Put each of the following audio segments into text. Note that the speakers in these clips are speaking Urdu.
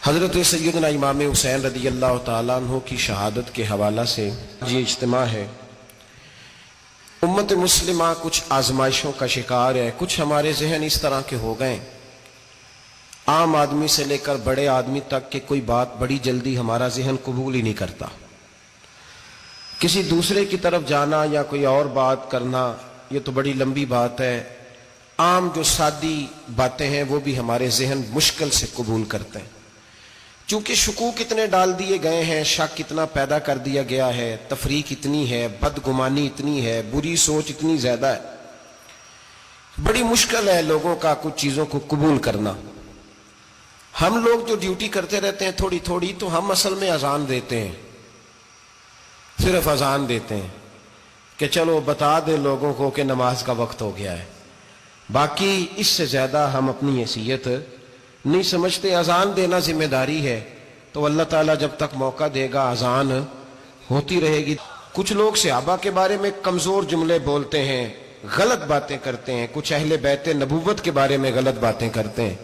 حضرت سیدنا امام حسین رضی اللہ تعالیٰ عنہ کی شہادت کے حوالہ سے یہ اجتماع ہے۔ امت مسلمہ کچھ آزمائشوں کا شکار ہے، کچھ ہمارے ذہن اس طرح کے ہو گئے، عام آدمی سے لے کر بڑے آدمی تک کہ کوئی بات بڑی جلدی ہمارا ذہن قبول ہی نہیں کرتا۔ کسی دوسرے کی طرف جانا یا کوئی اور بات کرنا یہ تو بڑی لمبی بات ہے، عام جو سادی باتیں ہیں وہ بھی ہمارے ذہن مشکل سے قبول کرتے ہیں، چونکہ شکوک اتنے ڈال دیے گئے ہیں، شک اتنا پیدا کر دیا گیا ہے، تفریق اتنی ہے، بدگمانی اتنی ہے، بری سوچ اتنی زیادہ ہے، بڑی مشکل ہے لوگوں کا کچھ چیزوں کو قبول کرنا۔ ہم لوگ جو ڈیوٹی کرتے رہتے ہیں تھوڑی تھوڑی، تو ہم اصل میں اذان دیتے ہیں، صرف اذان دیتے ہیں کہ چلو بتا دیں لوگوں کو کہ نماز کا وقت ہو گیا ہے، باقی اس سے زیادہ ہم اپنی حیثیت نہیں سمجھتے۔ اذان دینا ذمہ داری ہے، تو اللہ تعالیٰ جب تک موقع دے گا اذان ہوتی رہے گی۔ کچھ لوگ صحابہ کے بارے میں کمزور جملے بولتے ہیں، غلط باتیں کرتے ہیں، کچھ اہل بیت نبوت کے بارے میں غلط باتیں کرتے ہیں،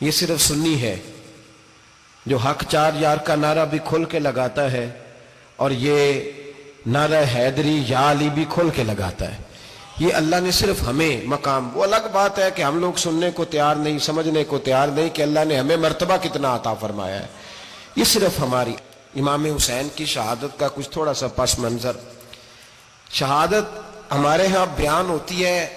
یہ صرف سنی ہے جو حق چار یار کا نعرہ بھی کھل کے لگاتا ہے، اور یہ نعرہ حیدری یا علی بھی کھل کے لگاتا ہے۔ یہ اللہ نے صرف ہمیں مقام، وہ الگ بات ہے کہ ہم لوگ سننے کو تیار نہیں، سمجھنے کو تیار نہیں کہ اللہ نے ہمیں مرتبہ کتنا عطا فرمایا ہے۔ یہ صرف ہماری امام حسین کی شہادت کا کچھ تھوڑا سا پس منظر۔ شہادت ہمارے ہاں بیان ہوتی ہے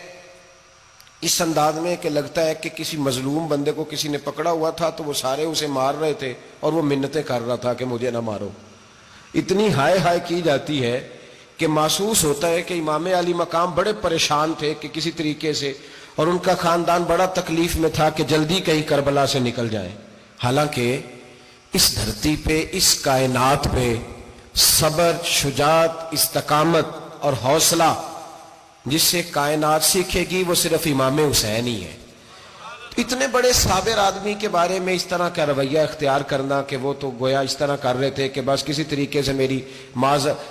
اس انداز میں کہ لگتا ہے کہ کسی مظلوم بندے کو کسی نے پکڑا ہوا تھا تو وہ سارے اسے مار رہے تھے اور وہ منتیں کر رہا تھا کہ مجھے نہ مارو، اتنی ہائے ہائے کی جاتی ہے کہ محسوس ہوتا ہے کہ امام علی مقام بڑے پریشان تھے کہ کسی طریقے سے، اور ان کا خاندان بڑا تکلیف میں تھا کہ جلدی کہیں کربلا سے نکل جائیں۔ حالانکہ اس دھرتی پہ، اس کائنات پہ صبر، شجاعت، استقامت اور حوصلہ جس سے کائنات سیکھے گی وہ صرف امام حسین ہی ہے۔ اتنے بڑے صابر آدمی کے بارے میں اس طرح کا رویہ اختیار کرنا کہ وہ تو گویا اس طرح کر رہے تھے کہ بس کسی طریقے سے میری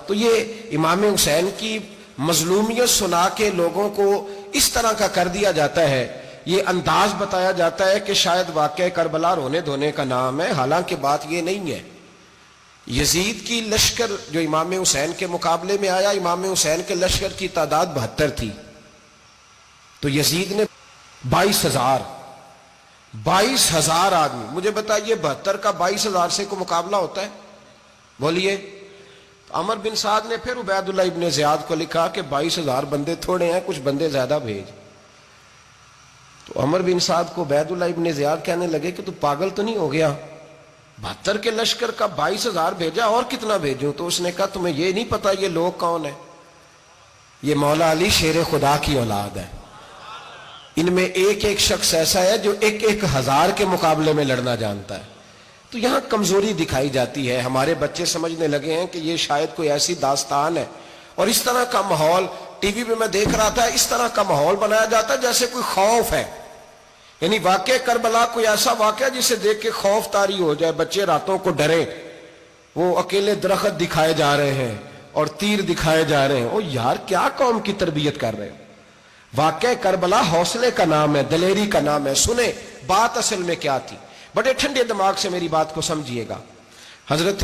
تو یہ امام حسین کی مظلومیت سنا کے لوگوں کو اس طرح کا کر دیا جاتا ہے، یہ انداز بتایا جاتا ہے کہ شاید واقعہ کربلا رونے دھونے کا نام ہے، حالانکہ بات یہ نہیں ہے۔ یزید کی لشکر جو امام حسین کے مقابلے میں آیا، امام حسین کے لشکر کی تعداد 72 تھی، تو یزید نے 22,000 آدمی، مجھے بتائیے 72 کا 22,000 سے کو مقابلہ ہوتا ہے؟ بولیے۔ عمر بن سعد نے پھر عبید اللہ ابن زیاد کو لکھا کہ 22,000 بندے تھوڑے ہیں، کچھ بندے زیادہ بھیج۔ تو عمر بن سعد کو عبید اللہ ابن زیاد کہنے لگے کہ تو پاگل تو نہیں ہو گیا، 72 کے لشکر کا 22,000 بھیجا، اور کتنا بھیجوں؟ تو اس نے کہا تمہیں یہ نہیں پتا یہ لوگ کون ہیں؟ یہ مولا علی شیر خدا کی اولاد ہے، ان میں ایک ایک شخص ایسا ہے جو 1,000 کے مقابلے میں لڑنا جانتا ہے۔ تو یہاں کمزوری دکھائی جاتی ہے، ہمارے بچے سمجھنے لگے ہیں کہ یہ شاید کوئی ایسی داستان ہے، اور اس طرح کا ماحول ٹی وی پہ میں دیکھ رہا تھا، اس طرح کا ماحول بنایا جاتا ہے جیسے کوئی خوف ہے، یعنی واقع کربلا کوئی ایسا واقعہ جسے دیکھ کے خوف طاری ہو جائے، بچے راتوں کو ڈرے، وہ اکیلے درخت دکھائے جا رہے ہیں اور تیر دکھائے جا رہے ہیں۔ او یار، کیا قوم کی تربیت کر رہے ہیں؟ واقع کربلا حوصلے کا نام ہے، دلیری کا نام ہے۔ سنیں بات اصل میں کیا تھی، بڑے ٹھنڈے دماغ سے میری بات کو سمجھیے گا۔ حضرت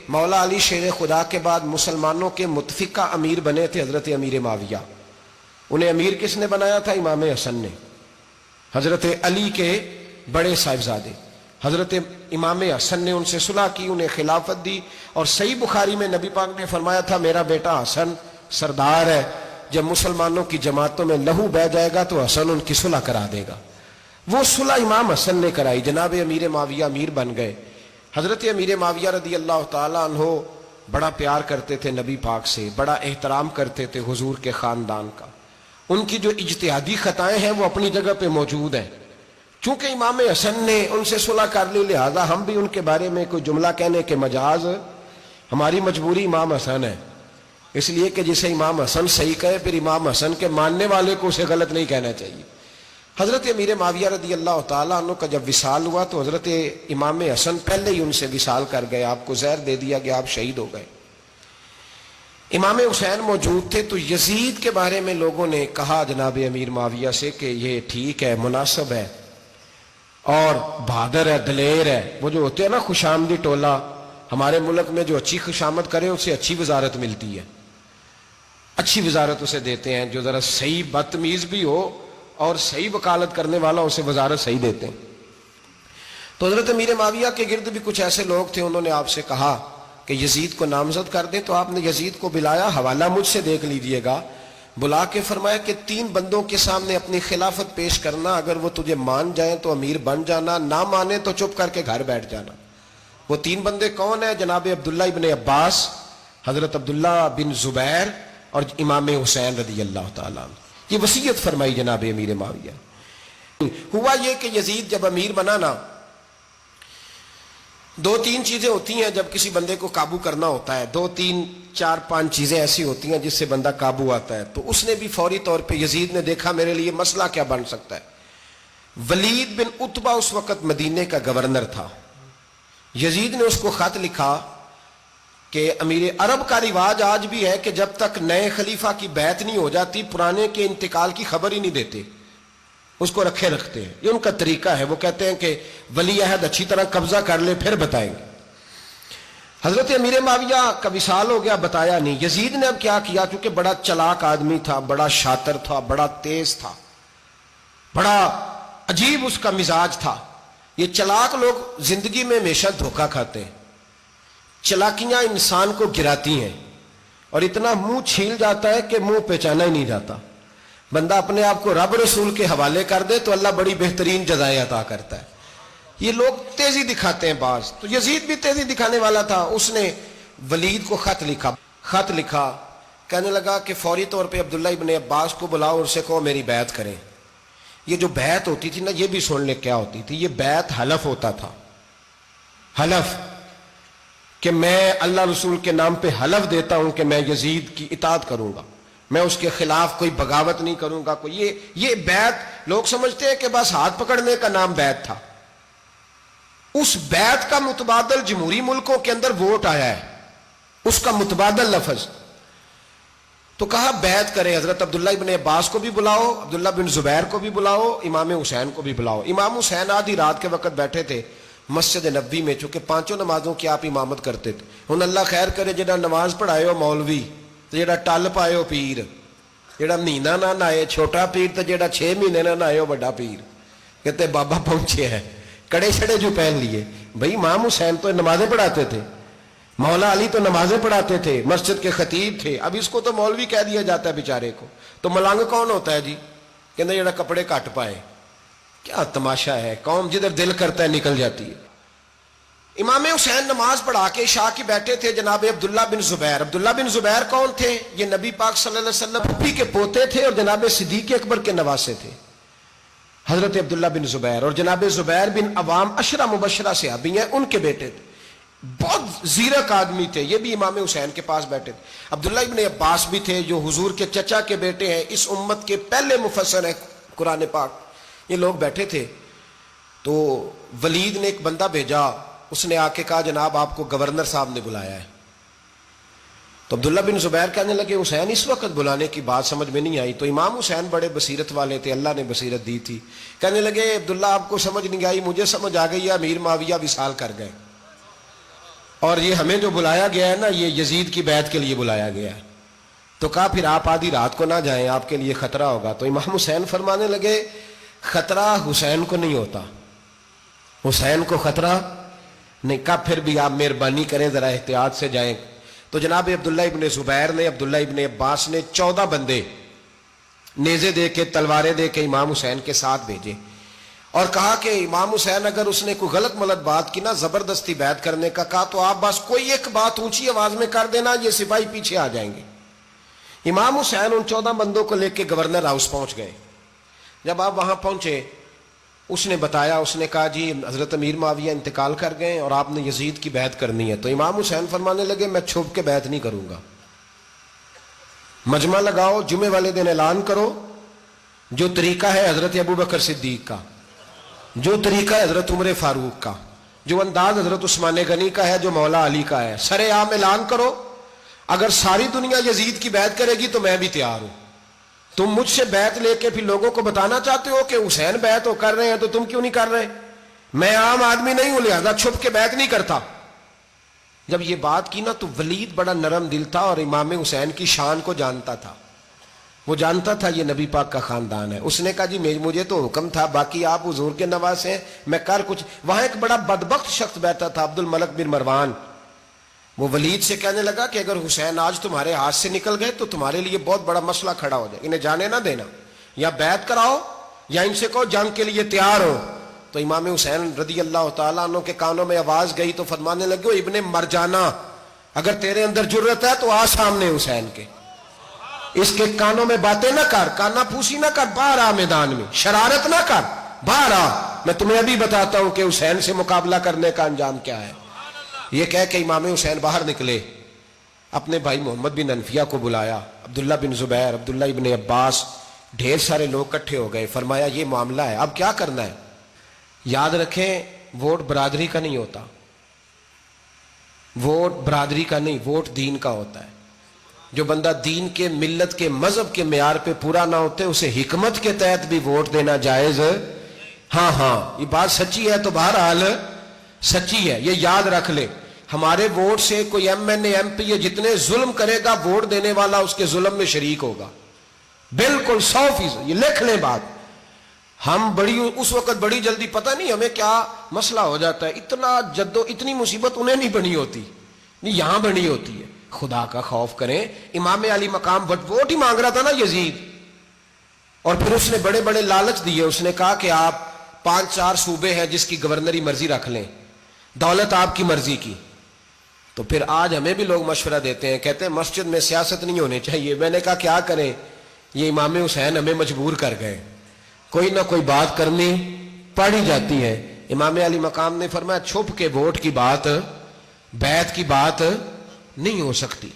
مولا علی شیر خدا کے بعد مسلمانوں کے متفقہ امیر بنے تھے حضرت امیر معاویہ۔ انہیں امیر کس نے بنایا تھا؟ امام حسن نے، حضرت علی کے بڑے صاحبزادے۔ حضرت امام حسن نے ان سے صلح کی، انہیں خلافت دی، اور صحیح بخاری میں نبی پاک نے فرمایا تھا میرا بیٹا حسن سردار ہے، جب مسلمانوں کی جماعتوں میں لہو بہ جائے گا تو حسن ان کی صلح کرا دے گا۔ وہ صلح امام حسن نے کرائی، جناب امیر معاویہ امیر بن گئے۔ حضرت امیر معاویہ رضی اللہ تعالیٰ عنہ بڑا پیار کرتے تھے نبی پاک سے، بڑا احترام کرتے تھے حضور کے خاندان کا۔ ان کی جو اجتہادی خطائیں ہیں وہ اپنی جگہ پہ موجود ہیں، چونکہ امام حسن نے ان سے صلح کر لی، لہذا ہم بھی ان کے بارے میں کوئی جملہ کہنے کے مجاز، ہماری مجبوری امام حسن ہے، اس لیے کہ جسے امام حسن صحیح کہے پھر امام حسن کے ماننے والے کو اسے غلط نہیں کہنا چاہیے۔ حضرت امیر معاویہ رضی اللہ تعالیٰ عنہ کا جب وصال ہوا تو حضرت امام حسن پہلے ہی ان سے وصال کر گئے، آپ کو زہر دے دیا گیا، آپ شہید ہو گئے۔ امام حسین موجود تھے، تو یزید کے بارے میں لوگوں نے کہا جناب امیر معاویہ سے کہ یہ ٹھیک ہے، مناسب ہے، اور بہادر ہے، دلیر ہے. وہ جو ہوتے ہیں نا خوش آمدی ٹولہ، ہمارے ملک میں جو اچھی خوشامد کرے اسے اچھی وزارت ملتی ہے، اچھی وزارت اسے دیتے ہیں. جو ذرا صحیح بدتمیز بھی ہو اور صحیح وکالت کرنے والا اسے وزارت صحیح دیتے ہیں. تو حضرت امیر معاویہ کے گرد بھی کچھ ایسے لوگ تھے، انہوں نے آپ سے کہا کہ یزید کو نامزد کر دیں. تو آپ نے یزید کو بلایا، حوالہ مجھ سے دیکھ لیجئے گا. بلا کے فرمایا کہ 3 بندوں کے سامنے اپنی خلافت پیش کرنا، اگر وہ تجھے مان جائیں تو امیر بن جانا، نہ مانے تو چپ کر کے گھر بیٹھ جانا. وہ 3 بندے کون ہیں؟ جناب عبداللہ ابن عباس، حضرت عبداللہ بن زبیر اور امام حسین رضی اللہ تعالیٰ عنہ. یہ وصیت فرمائی جناب امیر معاویہ. ہوا یہ کہ یزید جب امیر بنا نا، 2-3 چیزیں ہوتی ہیں جب کسی بندے کو قابو کرنا ہوتا ہے، 2-3-4-5 چیزیں ایسی ہوتی ہیں جس سے بندہ قابو آتا ہے. تو اس نے بھی فوری طور پہ، یزید نے دیکھا میرے لیے مسئلہ کیا بن سکتا ہے. ولید بن عتبہ اس وقت مدینے کا گورنر تھا. یزید نے اس کو خط لکھا کہ امیر عرب کا رواج آج بھی ہے کہ جب تک نئے خلیفہ کی بیعت نہیں ہو جاتی پرانے کے انتقال کی خبر ہی نہیں دیتے، اس کو رکھے رکھتے ہیں. یہ ان کا طریقہ ہے. وہ کہتے ہیں کہ ولی عہد اچھی طرح قبضہ کر لے پھر بتائیں گے. حضرت امیر معاویہ کا وصال ہو گیا، بتایا نہیں. یزید نے اب کیا کیا، چونکہ بڑا چلاک آدمی تھا، بڑا شاطر تھا، بڑا تیز تھا، بڑا عجیب اس کا مزاج تھا. یہ چلاک لوگ زندگی میں ہمیشہ دھوکہ کھاتے ہیں. چلاکیاں انسان کو گراتی ہیں اور اتنا منہ چھیل جاتا ہے کہ منہ پہچانا ہی نہیں جاتا. بندہ اپنے آپ کو رب رسول کے حوالے کر دے تو اللہ بڑی بہترین جزائیں عطا کرتا ہے. یہ لوگ تیزی دکھاتے ہیں بعض. تو یزید بھی تیزی دکھانے والا تھا. اس نے ولید کو خط لکھا کہنے لگا کہ فوری طور پہ عبداللہ ابن عباس کو بلاؤ اور اسے کہو میری بیعت کریں. یہ جو بیعت ہوتی تھی نا، یہ بھی سن لے کیا ہوتی تھی. یہ بیعت حلف ہوتا تھا. حلف کہ میں اللہ رسول کے نام پہ حلف دیتا ہوں کہ میں یزید کی اطاعت کروں گا، میں اس کے خلاف کوئی بغاوت نہیں کروں گا. کوئی یہ بیعت لوگ سمجھتے ہیں کہ بس ہاتھ پکڑنے کا نام بیعت تھا. اس بیعت کا متبادل جمہوری ملکوں کے اندر ووٹ آیا ہے، اس کا متبادل لفظ. تو کہا بیعت کرے. حضرت عبداللہ ابن عباس کو بھی بلاؤ، عبداللہ بن زبیر کو بھی بلاؤ، امام حسین کو بھی بلاؤ. امام حسین آدھی رات کے وقت بیٹھے تھے مسجد نبوی میں، چونکہ 5 نمازوں کی آپ امامت کرتے تھے. ہن اللہ خیر کرے جڑا نماز پڑھائے ہو مولوی، تو جڑا ٹل پائے ہو پیر، جڑا مہینہ نہ نہائے چھوٹا پیر، تو جڑا 6 مہینے نہ نہائے ہو بڑا پیر. کہتے بابا پہنچے ہیں، کڑے چھڑے جو پہن لیے. بھائی امام حسین تو نمازیں پڑھاتے تھے، مولا علی تو نمازیں پڑھاتے تھے، مسجد کے خطیب تھے. اب اس کو تو مولوی کہہ دیا جاتا ہے بیچارے کو. تو ملنگ کون ہوتا ہے جی؟ کہتے جڑا کپڑے کٹ پائے. کیا تماشا ہے، قوم جدھر دل کرتا ہے نکل جاتی ہے. امام حسین نماز پڑھا کے عشاء کی بیٹھے تھے جناب عبداللہ بن زبیر. عبداللہ بن زبیر کون تھے؟ یہ نبی پاک صلی اللہ علیہ وسلم پھپھی کے پوتے تھے اور جناب صدیق اکبر کے نواسے تھے. حضرت عبداللہ بن زبیر اور جناب زبیر بن عوام عشرہ مبشرہ صحابی ہیں، ان کے بیٹے تھے. بہت زیرک آدمی تھے. یہ بھی امام حسین کے پاس بیٹھے تھے. عبداللہ ابن عباس بھی تھے جو حضور کے چچا کے بیٹے ہیں، اس امت کے پہلے مفسر ہیں قرآن پاک. یہ لوگ بیٹھے تھے. تو ولید نے ایک بندہ بھیجا، اس نے آ کے کہا جناب آپ کو گورنر صاحب نے بلایا ہے. تو عبداللہ بن زبیر کہنے لگے حسین اس وقت بلانے کی بات سمجھ میں نہیں آئی. تو امام حسین بڑے بصیرت والے تھے، اللہ نے بصیرت دی تھی. کہنے لگے عبداللہ آپ کو سمجھ نہیں آئی، مجھے سمجھ آ گئی ہے، امیر معاویہ وصال کر گئے اور یہ ہمیں جو بلایا گیا ہے نا، یہ یزید کی بیعت کے لیے بلایا گیا ہے. تو کہا پھر آپ آدھی رات کو نہ جائیں، آپ کے لیے خطرہ ہوگا. تو امام حسین فرمانے لگے خطرہ حسین کو نہیں ہوتا، حسین کو خطرہ نہیں. کہا پھر بھی آپ مہربانی کریں ذرا احتیاط سے جائیں. تو جناب عبداللہ ابن زبیر نے، عبداللہ ابن عباس نے 14 بندے نیزے دے کے، تلواریں دے کے امام حسین کے ساتھ بھیجے اور کہا کہ امام حسین اگر اس نے کوئی غلط ملت بات کی نا، زبردستی بیعت کرنے کا کہا، تو آپ بس کوئی ایک بات اونچی آواز میں کر دینا، یہ سپاہی پیچھے آ جائیں گے. امام حسین ان 14 بندوں کو لے کے گورنر ہاؤس پہنچ گئے. جب آپ وہاں پہنچے اس نے بتایا، اس نے کہا جی حضرت امیر معاویہ انتقال کر گئے اور آپ نے یزید کی بیعت کرنی ہے. تو امام حسین فرمانے لگے میں چھپ کے بیعت نہیں کروں گا. مجمع لگاؤ، جمعے والے دن اعلان کرو. جو طریقہ ہے حضرت ابو بکر صدیق کا، جو طریقہ ہے حضرت عمر فاروق کا، جو انداز حضرت عثمان غنی کا ہے، جو مولا علی کا ہے، سر عام اعلان کرو. اگر ساری دنیا یزید کی بیعت کرے گی تو میں بھی تیار ہوں. تم مجھ سے بیعت لے کے پھر لوگوں کو بتانا چاہتے ہو کہ حسین بیعت ہو کر رہے ہیں تو تم کیوں نہیں کر رہے؟ میں عام آدمی نہیں ہوں لہذا چھپ کے بیعت نہیں کرتا. جب یہ بات کی نا تو ولید بڑا نرم دل تھا اور امام حسین کی شان کو جانتا تھا. وہ جانتا تھا یہ نبی پاک کا خاندان ہے. اس نے کہا جی مجھے تو حکم تھا، باقی آپ حضور کے نواز ہیں، میں کر کچھ. وہاں ایک بڑا بدبخت شخص بیٹھا تھا، عبد الملک بن مروان. وہ ولید سے کہنے لگا کہ اگر حسین آج تمہارے ہاتھ سے نکل گئے تو تمہارے لیے بہت بڑا مسئلہ کھڑا ہو جائے، انہیں جانے نہ دینا، یا بیعت کراؤ یا ان سے کہو جنگ کے لیے تیار ہو. تو امام حسین رضی اللہ تعالیٰ عنہ کے کانوں میں آواز گئی تو فرمانے لگے ابن مرجانہ، اگر تیرے اندر جرت ہے تو آ سامنے حسین کے، اس کے کانوں میں باتیں نہ کر، کانا پھوسی نہ کر، باہر آ میدان میں، شرارت نہ کر، باہر آ، میں تمہیں ابھی بتاتا ہوں کہ حسین سے مقابلہ کرنے کا انجام کیا ہے. یہ کہہ کہ امام حسین باہر نکلے، اپنے بھائی محمد بن انفیہ کو بلایا، عبداللہ بن زبیر، عبداللہ ابن عباس، ڈھیر سارے لوگ اکٹھے ہو گئے. فرمایا یہ معاملہ ہے، اب کیا کرنا ہے. یاد رکھیں ووٹ برادری کا نہیں ہوتا، ووٹ برادری کا نہیں، ووٹ دین کا ہوتا ہے. جو بندہ دین کے، ملت کے، مذہب کے معیار پہ پورا نہ ہوتے اسے حکمت کے تحت بھی ووٹ دینا جائز. ہاں یہ بات سچی ہے تو بہرحال سچی ہے، یہ یاد رکھ لے. ہمارے ووٹ سے کوئی ایم این اے، ایم پی اے جتنے ظلم کرے گا، ووٹ دینے والا اس کے ظلم میں شریک ہوگا، بالکل 100%. یہ لکھ لیں بات. ہم اس وقت بڑی جلدی، پتہ نہیں ہمیں کیا مسئلہ ہو جاتا ہے، اتنی مصیبت انہیں نہیں بنی ہوتی، نہیں یہاں بنی ہوتی ہے. خدا کا خوف کریں. امام علی مقام ووٹ ہی مانگ رہا تھا نا یزید، اور پھر اس نے بڑے بڑے لالچ دیے. اس نے کہا کہ آپ 5-4 صوبے ہیں جس کی گورنری مرضی رکھ لیں، دولت آپ کی مرضی کی. تو پھر آج ہمیں بھی لوگ مشورہ دیتے ہیں، کہتے ہیں مسجد میں سیاست نہیں ہونی چاہیے. میں نے کہا کیا کریں، یہ امام حسین ہمیں مجبور کر گئے، کوئی نہ کوئی بات کرنی پڑ ہی جاتی ہے. امام علی مقام نے فرمایا چھپ کے ووٹ کی بات، بیعت کی بات نہیں ہو سکتی.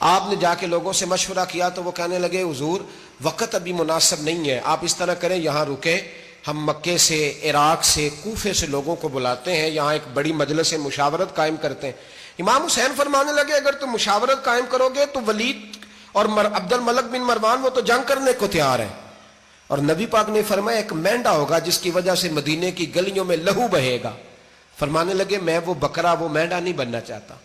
آپ نے جا کے لوگوں سے مشورہ کیا تو وہ کہنے لگے حضور وقت ابھی مناسب نہیں ہے، آپ اس طرح کریں یہاں رکے، ہم مکے سے، عراق سے، کوفے سے لوگوں کو بلاتے ہیں، یہاں ایک بڑی مجلس مشاورت قائم کرتے ہیں. امام حسین فرمانے لگے اگر تم مشاورت قائم کرو گے تو ولید اور عبد الملک بن مروان وہ تو جنگ کرنے کو تیار ہیں، اور نبی پاک نے فرمایا ایک مینڈا ہوگا جس کی وجہ سے مدینے کی گلیوں میں لہو بہے گا. فرمانے لگے میں وہ بکرا، وہ مینڈا نہیں بننا چاہتا.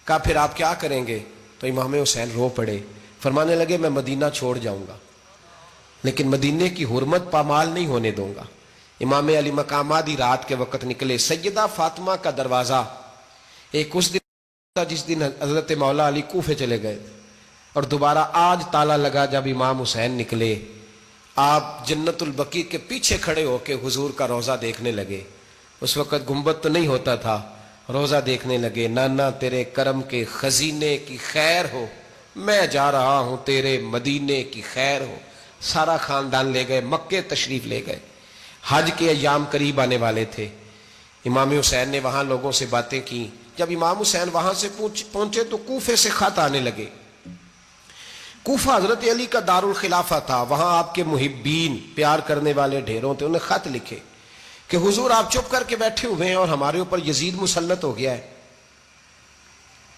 کہا پھر آپ کیا کریں گے؟ تو امام حسین رو پڑے، فرمانے لگے میں مدینہ چھوڑ جاؤں گا لیکن مدینے کی حرمت پامال نہیں ہونے دوں گا. امام علی مقام آدھی رات کے وقت نکلے. سیدہ فاطمہ کا دروازہ ایک اس دن تھا جس دن حضرت مولا علی کوفے چلے گئے، اور دوبارہ آج تالا لگا جب امام حسین نکلے. آپ جنت البقیع کے پیچھے کھڑے ہو کے حضور کا روضہ دیکھنے لگے. اس وقت گنبد تو نہیں ہوتا تھا، روضہ دیکھنے لگے. نانا تیرے کرم کے خزینے کی خیر ہو، میں جا رہا ہوں تیرے مدینے کی خیر ہو. سارا خاندان لے گئے، مکے تشریف لے گئے. حج کے ایام قریب آنے والے تھے. امام حسین نے وہاں لوگوں سے باتیں کی. جب امام حسین وہاں سے پہنچے تو کوفے سے خط آنے لگے. کوفہ حضرت علی کا دارالخلافہ تھا، وہاں آپ کے محبین، پیار کرنے والے ڈھیروں تھے. انہیں خط لکھے کہ حضور آپ چپ کر کے بیٹھے ہوئے ہیں اور ہمارے اوپر یزید مسلط ہو گیا ہے.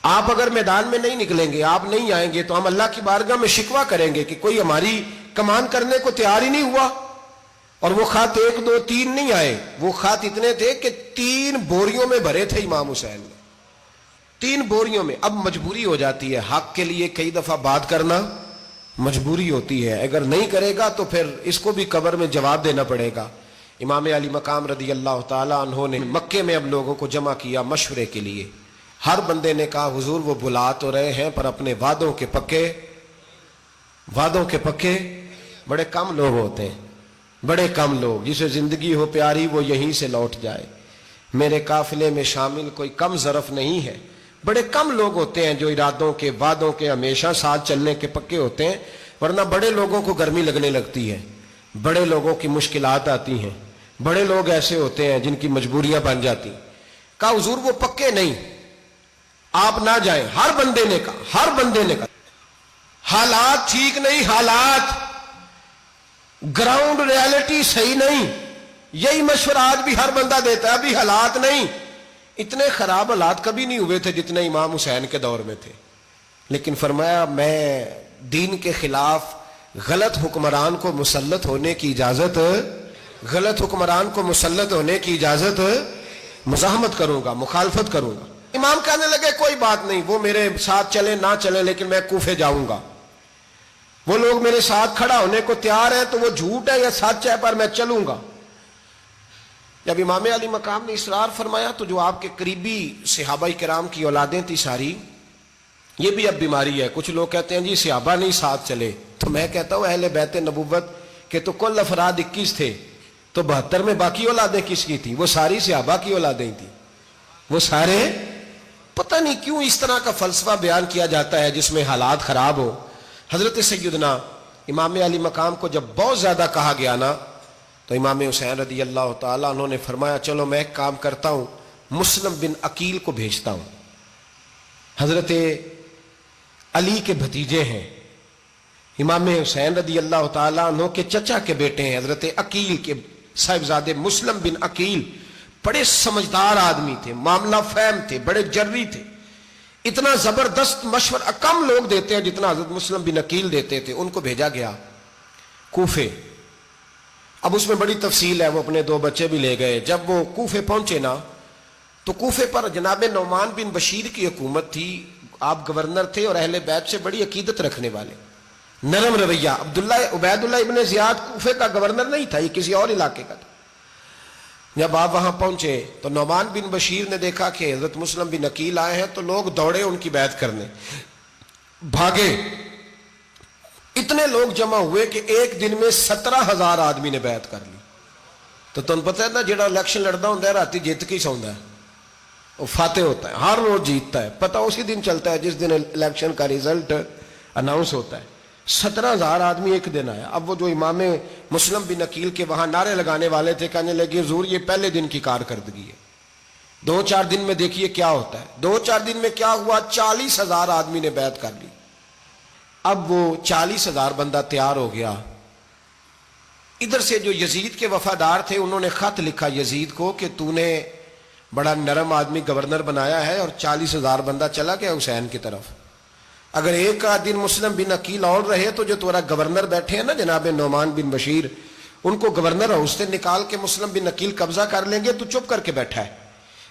آپ اگر میدان میں نہیں نکلیں گے، آپ نہیں آئیں گے تو ہم اللہ کی بارگاہ میں شکوہ کریں گے کہ کوئی ہماری کمان کرنے کو تیار ہی نہیں ہوا. اور وہ خط 1 2 3 نہیں آئے، وہ خط اتنے تھے کہ 3 بوریوں میں بھرے تھے امام حسین نے، 3 بوریوں میں. اب مجبوری ہو جاتی ہے، حق کے لیے کئی دفعہ بات کرنا مجبوری ہوتی ہے. اگر نہیں کرے گا تو پھر اس کو بھی قبر میں جواب دینا پڑے گا. امام علی مقام رضی اللہ تعالی عنہ نے مکے میں اب لوگوں کو جمع کیا مشورے کے لیے. ہر بندے نے کہا حضور وہ بلا تو رہے ہیں پر اپنے وعدوں کے پکے. بڑے کم لوگ ہوتے ہیں، بڑے کم لوگ، جسے زندگی ہو پیاری وہ یہیں سے لوٹ جائے. میرے قافلے میں شامل کوئی کم ظرف نہیں ہے. بڑے کم لوگ ہوتے ہیں جو ارادوں کے، وعدوں کے، ہمیشہ ساتھ چلنے کے پکے ہوتے ہیں. ورنہ بڑے لوگوں کو گرمی لگنے لگتی ہے، بڑے لوگوں کی مشکلات آتی ہیں، بڑے لوگ ایسے ہوتے ہیں جن کی مجبوریاں بن جاتی. کہا حضور وہ پکے نہیں، آپ نہ جائیں. ہر بندے نے کہا حالات ٹھیک نہیں، حالات گراؤنڈ ریالٹی صحیح نہیں. یہی مشورہ آج بھی ہر بندہ دیتا ہے، ابھی حالات نہیں. اتنے خراب حالات کبھی نہیں ہوئے تھے جتنے امام حسین کے دور میں تھے. لیکن فرمایا میں دین کے خلاف غلط حکمران کو مسلط ہونے کی اجازت غلط حکمران کو مسلط ہونے کی اجازت مزاحمت کروں گا، مخالفت کروں گا۔ امام کہنے لگے کوئی بات نہیں، وہ میرے ساتھ چلے نہ چلے لیکن میں کوفے جاؤں گا، وہ لوگ میرے ساتھ کھڑا ہونے کو تیار ہیں تو وہ جھوٹ ہے یا سچ ہے پر میں چلوں گا۔ جب امام علی مقام نے اصرار فرمایا تو جو آپ کے قریبی صحابہ کرام کی اولادیں تھی ساری، یہ بھی اب بیماری ہے، کچھ لوگ کہتے ہیں جی صحابہ نہیں ساتھ چلے، تو میں کہتا ہوں اہل بیت نبوت کے تو کل افراد 21 تھے، تو 72 میں باقی اولادیں کس کی تھیں؟ وہ ساری صحابہ کی اولادیں تھیں، وہ سارے۔ پتہ نہیں کیوں اس طرح کا فلسفہ بیان کیا جاتا ہے جس میں حالات خراب ہو۔ حضرت سیدنا امام علی مقام کو جب بہت زیادہ کہا گیا نا تو امام حسین رضی اللہ تعالیٰ انہوں نے فرمایا چلو میں ایک کام کرتا ہوں، مسلم بن عقیل کو بھیجتا ہوں، حضرت علی کے بھتیجے ہیں، امام حسین رضی اللہ تعالیٰ عنہ کے چچا کے بیٹے ہیں، حضرت عقیل کے صاحبزادے مسلم بن عقیل بڑے سمجھدار آدمی تھے، معاملہ فہم تھے، بڑے جری تھے، اتنا زبردست مشورہ کم لوگ دیتے ہیں جتنا حضرت مسلم بن عقیل دیتے تھے۔ ان کو بھیجا گیا کوفے۔ اب اس میں بڑی تفصیل ہے، وہ اپنے 2 بچے بھی لے گئے۔ جب وہ کوفے پہنچے نا تو کوفے پر جناب نعمان بن بشیر کی حکومت تھی، آپ گورنر تھے اور اہل بیت سے بڑی عقیدت رکھنے والے، نرم رویہ۔ عبید اللہ ابن زیاد کوفے کا گورنر نہیں تھا، یہ کسی اور علاقے کا تھا۔ جب آپ وہاں پہنچے تو نعمان بن بشیر نے دیکھا کہ حضرت مسلم بن عقیل آئے ہیں تو لوگ دوڑے ان کی بیعت کرنے، بھاگے، اتنے لوگ جمع ہوئے کہ ایک دن میں 17,000 آدمی نے بیعت کر لی۔ تو تم پتہ ہے نا جڑا الیکشن لڑنا ہوتا ہے راتی جیت کے سوندا ہے، وہ فاتح ہوتا ہے، ہر روز جیتتا ہے، پتہ اسی دن چلتا ہے جس دن الیکشن کا ریزلٹ اناؤنس ہوتا ہے۔ 17,000 آدمی ایک دن آیا۔ اب وہ جو امام مسلم بن عقیل کے وہاں نعرے لگانے والے تھے کہنے لگے حضور یہ پہلے دن کی کارکردگی ہے، 2-4 دن میں دیکھیے کیا ہوتا ہے۔ 2-4 دن میں کیا ہوا؟ 40,000 آدمی نے بیعت کر لی۔ اب وہ 40,000 بندہ تیار ہو گیا۔ ادھر سے جو یزید کے وفادار تھے انہوں نے خط لکھا یزید کو کہ تو نے بڑا نرم آدمی گورنر بنایا ہے اور 40,000 بندہ چلا گیا حسین کی طرف، اگر ایک دن مسلم بن عقیل اور رہے تو جو تمہارا گورنر بیٹھے ہیں نا جناب نعمان بن بشیر، ان کو گورنر ہاؤس سے نکال کے مسلم بن عقیل قبضہ کر لیں گے، تو چپ کر کے بیٹھا ہے۔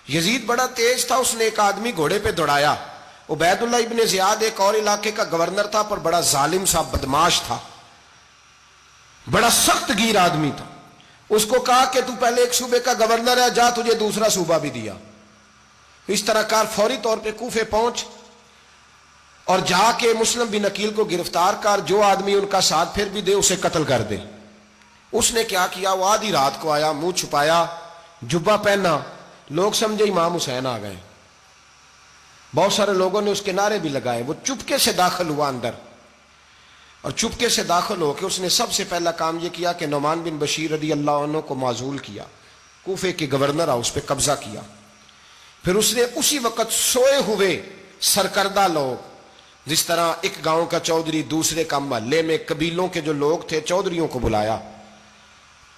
یزید بڑا تیز تھا، اس نے ایک آدمی گھوڑے پہ دوڑایا۔ عبید اللہ ابن زیاد ایک اور علاقے کا گورنر تھا پر بڑا ظالم سا بدماش تھا، بڑا سخت گیر آدمی تھا۔ اس کو کہا کہ تو پہلے ایک صوبے کا گورنر ہے، جا تجھے دوسرا صوبہ بھی دیا۔ اس طرح کار فوری طور پہ کوفے پہنچ اور جا کے مسلم بن عقیل کو گرفتار کر، جو آدمی ان کا ساتھ پھر بھی دے اسے قتل کر دے۔ اس نے کیا کیا؟ وہ آدھی رات کو آیا، منہ چھپایا، جبہ پہنا، لوگ سمجھے امام حسین آ گئے۔ بہت سارے لوگوں نے اس کے نعرے بھی لگائے۔ وہ چپکے سے داخل ہوا اندر، اور چپکے سے داخل ہو کے اس نے سب سے پہلا کام یہ کیا کہ نعمان بن بشیر رضی اللہ عنہ کو معزول کیا، کوفے کے گورنر ہاؤس پہ قبضہ کیا۔ پھر اس نے اسی وقت سوئے ہوئے سرکردہ لوگ، جس طرح ایک گاؤں کا چودھری دوسرے کا محلے میں قبیلوں کے جو لوگ تھے چودھریوں کو بلایا،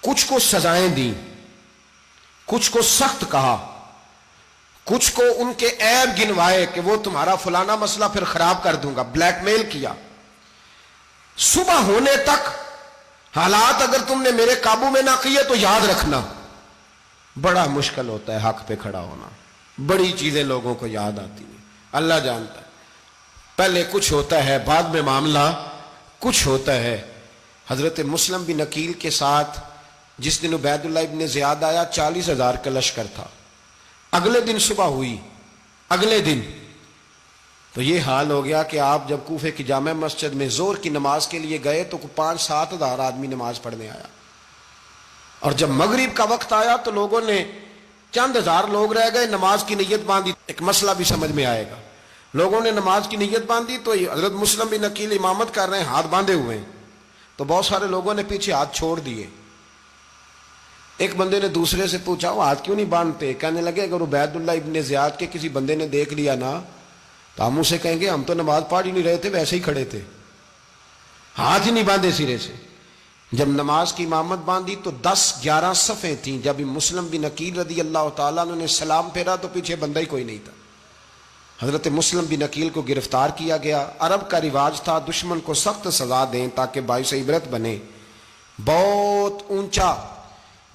کچھ کو سزائیں دیں، کچھ کو سخت کہا، کچھ کو ان کے عیب گنوائے کہ وہ تمہارا فلانا مسئلہ پھر خراب کر دوں گا، بلیک میل کیا۔ صبح ہونے تک حالات اگر تم نے میرے قابو میں نہ کیے تو یاد رکھنا بڑا مشکل ہوتا ہے حق پہ کھڑا ہونا، بڑی چیزیں لوگوں کو یاد آتی ہیں، اللہ جانتا ہے۔ پہلے کچھ ہوتا ہے، بعد میں معاملہ کچھ ہوتا ہے۔ حضرت مسلم بن عقیل کے ساتھ جس دن عبید اللہ ابن زیاد آیا 40,000 کا لشکر تھا۔ اگلے دن صبح ہوئی، اگلے دن تو یہ حال ہو گیا کہ آپ جب کوفے کی جامع مسجد میں زور کی نماز کے لیے گئے تو 5-7 ہزار آدمی نماز پڑھنے آیا، اور جب مغرب کا وقت آیا تو لوگوں نے چند ہزار لوگ رہ گئے، نماز کی نیت باندھی۔ ایک مسئلہ بھی سمجھ میں آئے گا، لوگوں نے نماز کی نیت باندھی تو حضرت مسلم بن عقیل امامت کر رہے ہیں، ہاتھ باندھے ہوئے ہیں، تو بہت سارے لوگوں نے پیچھے ہاتھ چھوڑ دیے۔ ایک بندے نے دوسرے سے پوچھا وہ ہاتھ کیوں نہیں باندھتے؟ کہنے لگے اگر عبید اللہ ابن زیاد کے کسی بندے نے دیکھ لیا نا تو ہم اسے کہیں گے ہم تو نماز پڑھ ہی نہیں رہے تھے، ویسے ہی کھڑے تھے، ہاتھ ہی نہیں باندھے سرے سے۔ جب نماز کی امامت باندھی تو 10-11 صفیں تھیں۔ جب مسلم بن عقیل رضی اللہ تعالیٰ نے سلام پھیرا تو پیچھے بندہ ہی کوئی نہیں تھا۔ حضرت مسلم بن عقیل کو گرفتار کیا گیا۔ عرب کا رواج تھا دشمن کو سخت سزا دیں تاکہ باعث عبرت بنے۔ بہت اونچا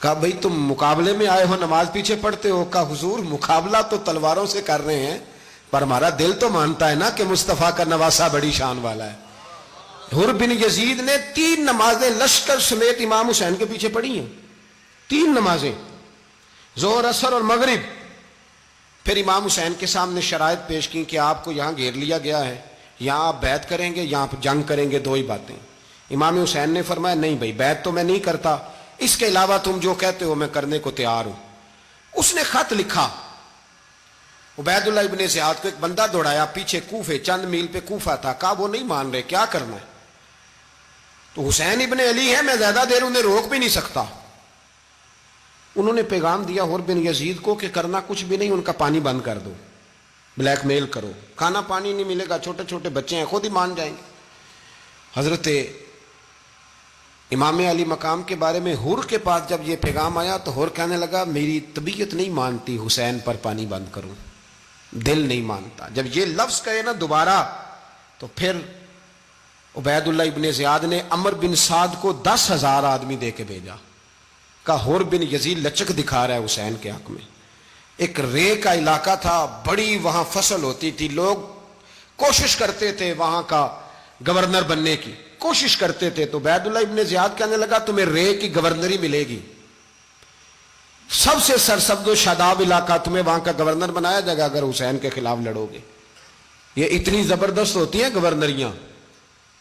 کہا بھئی تم مقابلے میں آئے ہو نماز پیچھے پڑھتے ہو؟ کہا حضور مقابلہ تو تلواروں سے کر رہے ہیں پر ہمارا دل تو مانتا ہے نا کہ مصطفیٰ کا نواسہ بڑی شان والا ہے۔ حر بن یزید نے 3 نمازیں لشکر سمیت امام حسین کے پیچھے پڑھی ہیں، 3 نمازیں، ظہر اثر اور مغرب۔ پھر امام حسین کے سامنے شرائط پیش کی کہ آپ کو یہاں گھیر لیا گیا ہے، یہاں آپ بیعت کریں گے، یہاں جنگ کریں گے، 2 ہی باتیں۔ امام حسین نے فرمایا نہیں بھائی بیعت تو میں نہیں کرتا، اس کے علاوہ تم جو کہتے ہو میں کرنے کو تیار ہوں۔ اس نے خط لکھا، عبید اللہ ابن زیاد کو ایک بندہ دوڑایا پیچھے کوفے، چند میل پہ کوفہ تھا، کہا وہ نہیں مان رہے، کیا کرنا ہے؟ تو حسین ابن علی ہے، میں زیادہ دیر انہیں روک بھی نہیں سکتا۔ انہوں نے پیغام دیا حر بن یزید کو کہ کرنا کچھ بھی نہیں، ان کا پانی بند کر دو، بلیک میل کرو، کھانا پانی نہیں ملے گا، چھوٹے چھوٹے بچے ہیں، خود ہی مان جائیں گے۔ حضرت امام علی مقام کے بارے میں حر کے پاس جب یہ پیغام آیا تو حر کہنے لگا میری طبیعت نہیں مانتی حسین پر پانی بند کروں، دل نہیں مانتا۔ جب یہ لفظ کہے نا دوبارہ تو پھر عبید اللہ ابن زیاد نے عمر بن سعد کو 10,000 آدمی دے کے بھیجا، کہا حر بن یزید لچک دکھا رہا ہے حسین کے حق میں۔ ایک رے کا علاقہ تھا، بڑی وہاں فصل ہوتی تھی، لوگ کوشش کرتے تھے وہاں کا گورنر بننے کی، کوشش کرتے تھے۔ تو عبید اللہ ابن زیاد کہنے لگا تمہیں رے کی گورنری ملے گی، سب سے سرسبز و شاداب علاقہ، تمہیں وہاں کا گورنر بنایا جائے گا اگر حسین کے خلاف لڑو گے۔ یہ اتنی زبردست ہوتی ہیں گورنریاں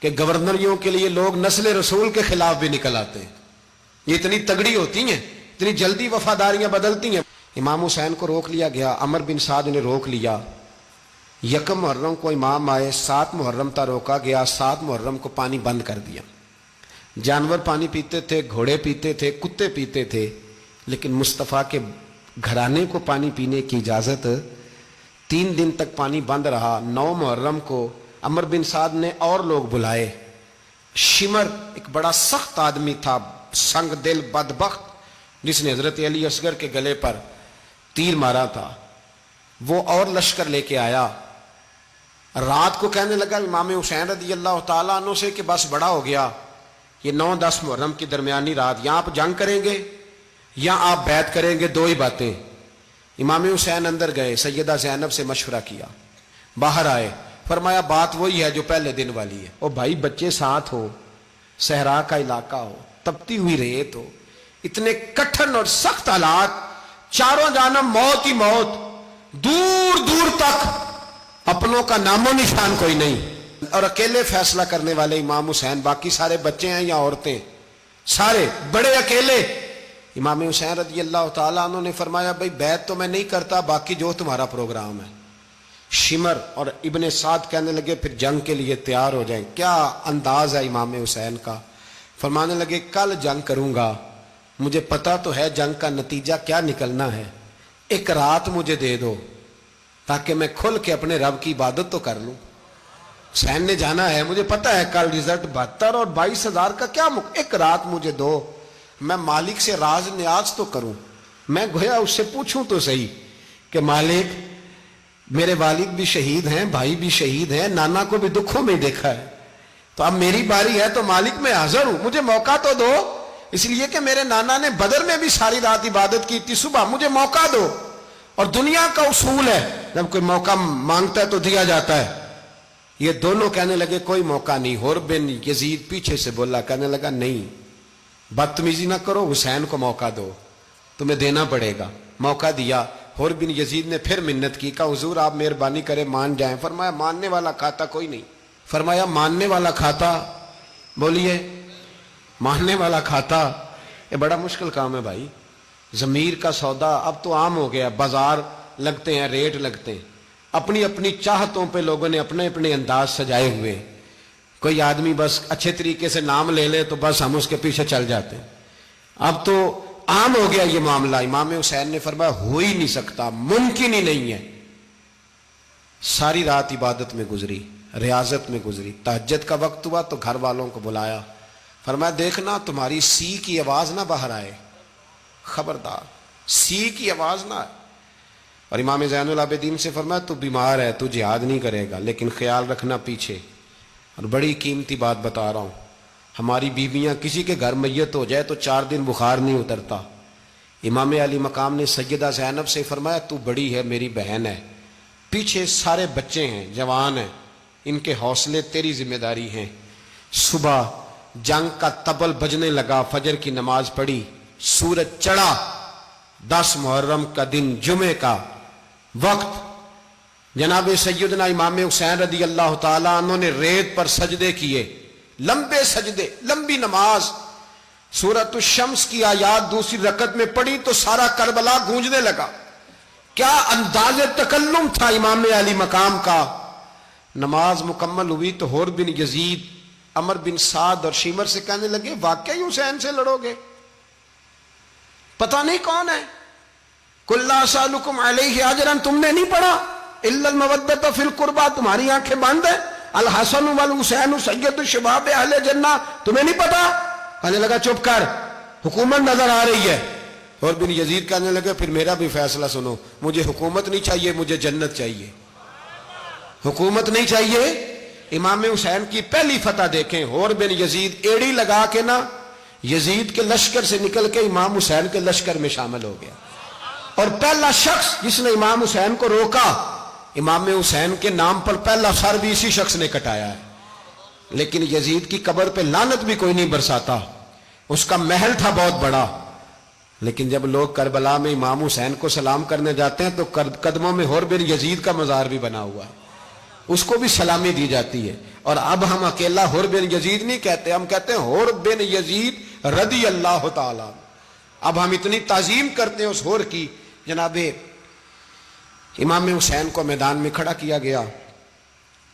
کہ گورنریوں کے لیے لوگ نسل رسول کے خلاف بھی نکل آتے ہیں، یہ اتنی تگڑی ہوتی ہیں، اتنی جلدی وفاداریاں بدلتی ہیں۔ امام حسین کو روک لیا گیا، عمر بن سعد نے روک لیا۔ 1 محرم کو امام آئے، 7 محرم تا روکا گیا، 7 محرم کو پانی بند کر دیا۔ جانور پانی پیتے تھے، گھوڑے پیتے تھے، کتے پیتے تھے، لیکن مصطفیٰ کے گھرانے کو پانی پینے کی اجازت، 3 دن تک پانی بند رہا۔ 9 محرم کو عمر بن سعد نے اور لوگ بلائے۔ شمر ایک بڑا سخت آدمی تھا، سنگ دل بدبخت، جس نے حضرت علی اصغر کے گلے پر تیر مارا تھا، وہ اور لشکر لے کے آیا۔ رات کو کہنے لگا امام حسین رضی اللہ تعالیٰ عنہ سے کہ بس بڑا ہو گیا، یہ 9-10 محرم کی درمیانی رات، یہاں آپ جنگ کریں گے یا آپ بیعت کریں گے، 2 ہی باتیں۔ امام حسین اندر گئے، سیدہ زینب سے مشورہ کیا، باہر آئے، فرمایا بات وہی ہے جو پہلے دن والی ہے۔ او بھائی بچے ساتھ ہو، صحرا کا علاقہ ہو، تپتی ہوئی ریت ہو، اتنے کٹھن اور سخت حالات، چاروں جانب موت ہی موت، دور دور تک اپنوں کا نام و نشان کوئی نہیں، اور اکیلے فیصلہ کرنے والے امام حسین، باقی سارے بچے ہیں یا عورتیں، سارے بڑے اکیلے۔ امام حسین رضی اللہ تعالیٰ عنہ نے فرمایا بھائی بیعت تو میں نہیں کرتا، باقی جو تمہارا پروگرام ہے۔ شمر اور ابن سعد کہنے لگے پھر جنگ کے لیے تیار ہو جائیں۔ کیا انداز ہے امام حسین کا، فرمانے لگے کل جنگ کروں گا، مجھے پتا تو ہے جنگ کا نتیجہ کیا نکلنا ہے، 1 رات مجھے دے دو تاکہ میں کھل کے اپنے رب کی عبادت تو کر لوں۔ حسین نے جانا ہے، مجھے پتا ہے کل رزلٹ 72 اور 22,000 کا کیا 1 رات مجھے دو، میں مالک سے راز نیاز تو کروں، میں گویا اس سے پوچھوں تو صحیح کہ مالک میرے والد بھی شہید ہیں، بھائی بھی شہید ہیں، نانا کو بھی دکھوں میں دیکھا ہے، تو اب میری باری ہے تو مالک میں حاضر ہوں، مجھے موقع تو دو، اس لیے کہ میرے نانا نے بدر میں بھی ساری رات عبادت کی تھی، صبح مجھے موقع دو۔ اور دنیا کا اصول ہے جب کوئی موقع مانگتا ہے تو دیا جاتا ہے۔ یہ دونوں کہنے لگے کوئی موقع نہیں۔ حر بن یزید پیچھے سے بولا، کہنے لگا نہیں بدتمیزی نہ کرو، حسین کو موقع دو، تمہیں دینا پڑے گا۔ موقع دیا۔ حر بن یزید نے پھر منت کی، کہا حضور آپ مہربانی کریں مان جائیں۔ فرمایا ماننے والا کھاتا کوئی نہیں۔ فرمایا ماننے والا کھاتا، بولیے ماننے والا کھاتا، یہ بڑا مشکل کام ہے بھائی۔ ضمیر کا سودا اب تو عام ہو گیا، بازار لگتے ہیں، ریٹ لگتے ہیں، اپنی اپنی چاہتوں پہ لوگوں نے اپنے اپنے انداز سجائے ہوئے۔ کوئی آدمی بس اچھے طریقے سے نام لے لے تو بس ہم اس کے پیچھے چل جاتے ہیں۔ اب تو عام ہو گیا یہ معاملہ۔ امام حسین نے فرمایا ہو ہی نہیں سکتا، ممکن ہی نہیں ہے۔ ساری رات عبادت میں گزری، ریاضت میں گزری۔ تہجد کا وقت ہوا تو گھر والوں کو بلایا، فرمایا دیکھنا تمہاری سی کی آواز نہ باہر آئے، خبردار سی کی آواز نہ آئے۔ اور امام زین العابدین سے فرمایا تو بیمار ہے، تو جہاد نہیں کرے گا، لیکن خیال رکھنا پیچھے۔ اور بڑی قیمتی بات بتا رہا ہوں، ہماری بیویاں کسی کے گھر میت ہو جائے تو 4 دن بخار نہیں اترتا، امام علی مقام نے سیدہ زینب سے فرمایا تو بڑی ہے، میری بہن ہے، پیچھے سارے بچے ہیں، جوان ہیں، ان کے حوصلے تیری ذمہ داری ہیں۔ صبح جنگ کا طبل بجنے لگا، فجر کی نماز پڑھی، سورج چڑھا، 10 محرم کا دن، جمعے کا وقت، جناب سیدنا امام حسین رضی اللہ تعالیٰ عنہ نے ریت پر سجدے کیے، لمبے سجدے، لمبی نماز، سورۃ الشمس کی آیات دوسری رکعت میں پڑھی تو سارا کربلا گونجنے لگا۔ کیا انداز تکلم تھا امام علی مقام کا۔ نماز مکمل ہوئی تو حور بن یزید، عمر بن سعد اور شیمر سے کہنے لگے واقعی حسین سے لڑو گے؟ پتہ نہیں کون ہے۔ قل لا اسألکم علیہ اجرا، تم نے نہیں پڑھا؟ الا المودۃ فی القربى، تمہاری آنکھیں بند ہیں۔ الحسن والحسین سید الشباب اہل جنہ، تمہیں نہیں پتا؟ کہنے لگا چپ کر، حکومت نظر آ رہی ہے۔ اور بن یزید کہنے لگے پھر میرا بھی فیصلہ سنو، مجھے حکومت نہیں چاہیے، مجھے جنت چاہیے۔ حکومت نہیں چاہیے۔ امام حسین کی پہلی فتح دیکھیں، اور بن یزید ایڑی لگا کے نا یزید کے لشکر سے نکل کے امام حسین کے لشکر میں شامل ہو گیا، اور پہلا شخص جس نے امام حسین کو روکا، امام حسین کے نام پر پہلا سر بھی اسی شخص نے کٹایا ہے۔ لیکن یزید کی قبر پہ لعنت بھی کوئی نہیں برساتا، اس کا محل تھا بہت بڑا، لیکن جب لوگ کربلا میں امام حسین کو سلام کرنے جاتے ہیں تو قدموں میں حور بن یزید کا مزار بھی بنا ہوا ہے، اس کو بھی سلامی دی جاتی ہے۔ اور اب ہم اکیلا حور بن یزید نہیں کہتے، ہم کہتے ہیں حور بن یزید رضی اللہ تعالیٰ۔ اب ہم اتنی تعظیم کرتے ہیں اس حور کی۔ جناب امام حسین کو میدان میں کھڑا کیا گیا،